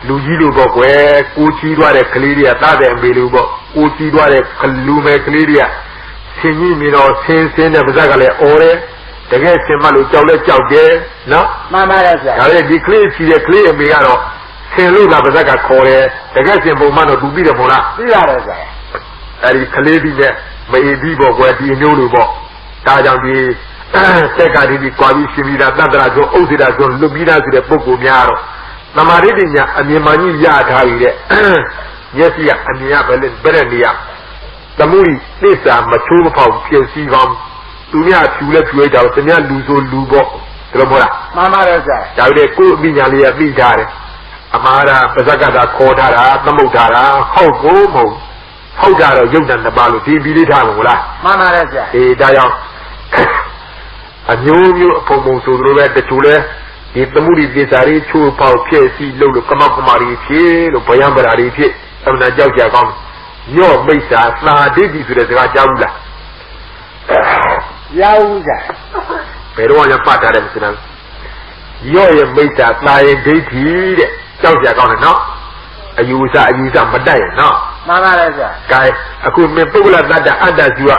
လူကြီးလူပေါ့ကွယ်ကိုချီးသွားတဲ့ကလေးတွေကသားတဲ့အမေလူပေါ့ကိုချီးသွားတဲ့လူမဲ့ကလေးတွေကဆင်းကြီးမြင်တော့ဆင်းတဲ့ပါဇက်ကလည်းအော်တယ်တကယ်ဆင်မလို့ကြောက်လဲကြောက်တယ်နော်မှန်ပါလေဗျာဒါပေမဲ့ဒီကလေးချီတဲ့ကလေးအမေကတော့ဆင်လို့လာပါဇက်ကခေါ်တယ်တကယ်ဆင်ပုံမှန်တော့သူပြီးတယ်မို့လားပြီးရတယ်ဗျာအဲဒီကလေးပြီးနဲ့မအေးပြီးပေါ့ကွယ်ဒီအမျိုးလူပေါ့ဒါကြောင့်ဒီစက်ကဒီကွာပြီးရှင်ပြီးတာတတ္တရာဆိုဥစ္စေတာဆိုလွတ်ပြီးသားဆိုတဲ့ပုဂ္ဂိုလ်များတော့သမာဓိပညာအမြင်မှန်ကြီးရထားပြီတဲ့မျက်စိကအမြင်ရပဲလေဘယ်နဲ့နေရသမုဒိသစ္စာမချိုးမဖောက်ဖြစ်စည်းကောင်းသူများဖြူလဲဖြူလိုက်တာသူများလူဆိုလူပေါ့ဒါလို့မဟုတ်လားမှန်ပါတယ်ဆရာဒါပေမဲ့ကိုယ်အပညာလေးကသိထားတယ်အမှားတာပါဇက်ကတာခေါ်ထားတာသမုတ်ထားတာဟုတ်ကိုမဟုတ်ဟုတ်ကြတော့ယုတ်တယ်နှစ်ပါးလို့ဒီပြီးလေးထားမှာမလားမှန်ပါတယ်ဆရာဒါကြောင့်အမျိုးမျိုးအဖုံဖုံဆိုလိုပဲတချို့လဲဒီသမုဒိသစ္စာလေးချိုးပေါက်ဖြစ်စီလို့ကမကမာရီဖြစ်လို့ဘယံပရာရီဖြစ်အမှန်ကြောက်ကြကောင်းရော့မိစ္ဆာသာဒိဋ္ဌိဆိုတဲ့စကားကြားဘူးလားကြားဘူးကြာဘယ်တော့မှပတ်ထားတယ်မစမ်းရော့ရဲ့မိစ္ဆာသာရဲ့ဒိဋ္ဌိတဲ့ကြောက်ကြကောင်းတယ်နော်အယူဆမတက်ရဲ့နော်မှန်ပါတယ်ကြာ gain အခုမင်းပုဂ္ဂလတ္တအတ္တဇူက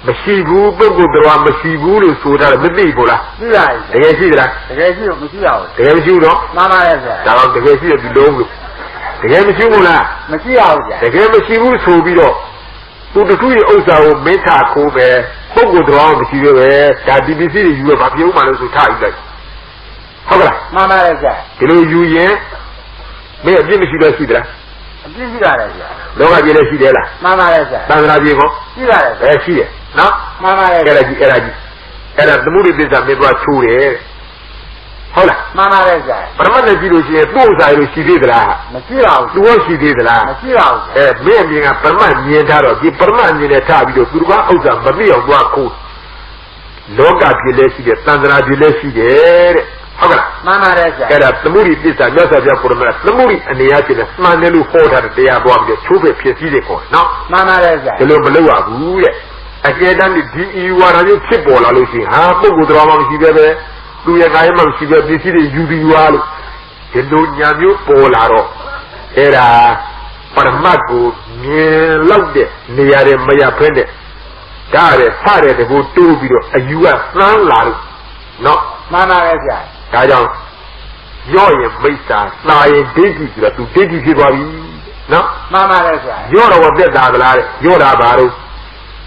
မရှိဘူးပုဂ္ဂိုလ်တော်မရှိဘူးလို့ဆိုတာမသိဘူးလားသိပါတကယ်ရှိသလားတကယ်ရှိတော့မရှိရဘူးတကယ်မရှိဘူးတော့မှန်ပါတယ်ဆရာဒါတော့တကယ်ရှိတယ်ဒီလုံးလို့တကယ်မရှိဘူးလားမရှိရဘူးဆရာတကယ်မရှိဘူးဆိုပြီးတော့သူတခုရဲ့ဥစ္စာကိုမင်းထားခိုးပဲပုဂ္ဂိုလ်တော်မရှိသေးပဲဒါဒီပစ္စည်းတွေယူရဘာပြုံးမှလို့ဆိုထားယူလိုက်ဟုတ်ကလားမှန်ပါတယ်ဆရာဒီလိုယူရင်မင်းအပြစ်မရှိတော့ရှိသလားအပြစ်ရှိပါတယ်ဆရာလောကကြီးလည်းရှိတယ်လားမှန်ပါတယ်ဆရာသံဃာကြီးကောရှိပါတယ်ရှိတယ်နော်မှန်ပါတယ်အဲ့ဒါကြီးသမုဒိသစ္စာမင်းတို့ကချိုးတယ်ဟုတ်လားမှန်ပါတယ်ဆရာပရမတ်နဲ့ကြည့်လို့ရှိရင်သူ့ဥစ္စာလို့ရှိသေးသလားမရှိပါဘူးသူရောရှိသေးသလားမရှိပါဘူးမင်းအမြင်ကပရမတ်မြင်ထားတော့ဒီပရမတ်မြင်နဲ့ထားပြီးတော့သူကဥစ္စာမသိအောင်သွားခိုးလောကဖြစ်လဲရှိတယ်သံဃာဖြစ်လဲရှိတယ်တဲ့ဟုတ်ကလားမှန်ပါတယ်ဆရာအဲ့ဒါသမုဒိသစ္စာမြတ်စွာဘုရားကိုရမလားသမုဒိအနေအချင်းနဲ့မှန်တယ်လို့ဟောထားတဲ့တရားပေါ်ပြီးချိုးပဲဖြစ်စည်းတယ်ခေါ်နော်မှန်ပါတယ်ဆရာဒီလိုမလုပ်ရဘူးတဲ့အကျဉ်းတန်းဒီဤဝါဒမျိုးဖြစ်ပေါ်လာလို့ရှိရင်ဟာပုဂ္ဂိုလ်တော်မှမရှိပဲသူရဲ့ငါရဲ့မှမရှိပဲပစ္စည်းတွေယူပြီးွားလို့ဒီလိုညာမျိုးပေါ်လာတော့အဲ့ဒါပရမတ်ကိုမြင်လောက်တဲ့နေရာတွေမရဖဲတဲ့ဒါရယ်ဖတဲ့တကူတိုးပြီးတော့အယူကသန်းလာလို့နော်မှန်ပါတယ်ဆရာဒါကြောင့်ရော့ရင်မိစ္ဆာသာရင်ဒိဋ္ဌိဆိုတော့သူဒိဋ္ဌိဖြစ်သွားပြီနော်မှန်ပါတယ်ဆရာရော့တော့ပြက်တာကလားတဲ့ရော့တာဘာလို့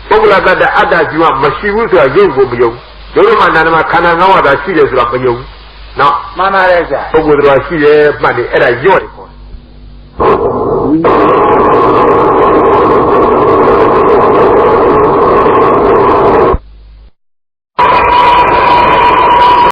ပုဂ္ဂလတ္တအတ္တဇီဝမရှိဘူးဆိုတာယုံကိုမယုံဒုရမနာနမခန္ဓာ၅ပါးသာရှိတယ်ဆိုတာမယုံနော်မှန်ပါတယ်ဆရာပုဂ္ဂိုလ်တော်ရှိတယ်မှတ်တယ်အဲ့ဒါရော့တယ်ခေါ်တယ်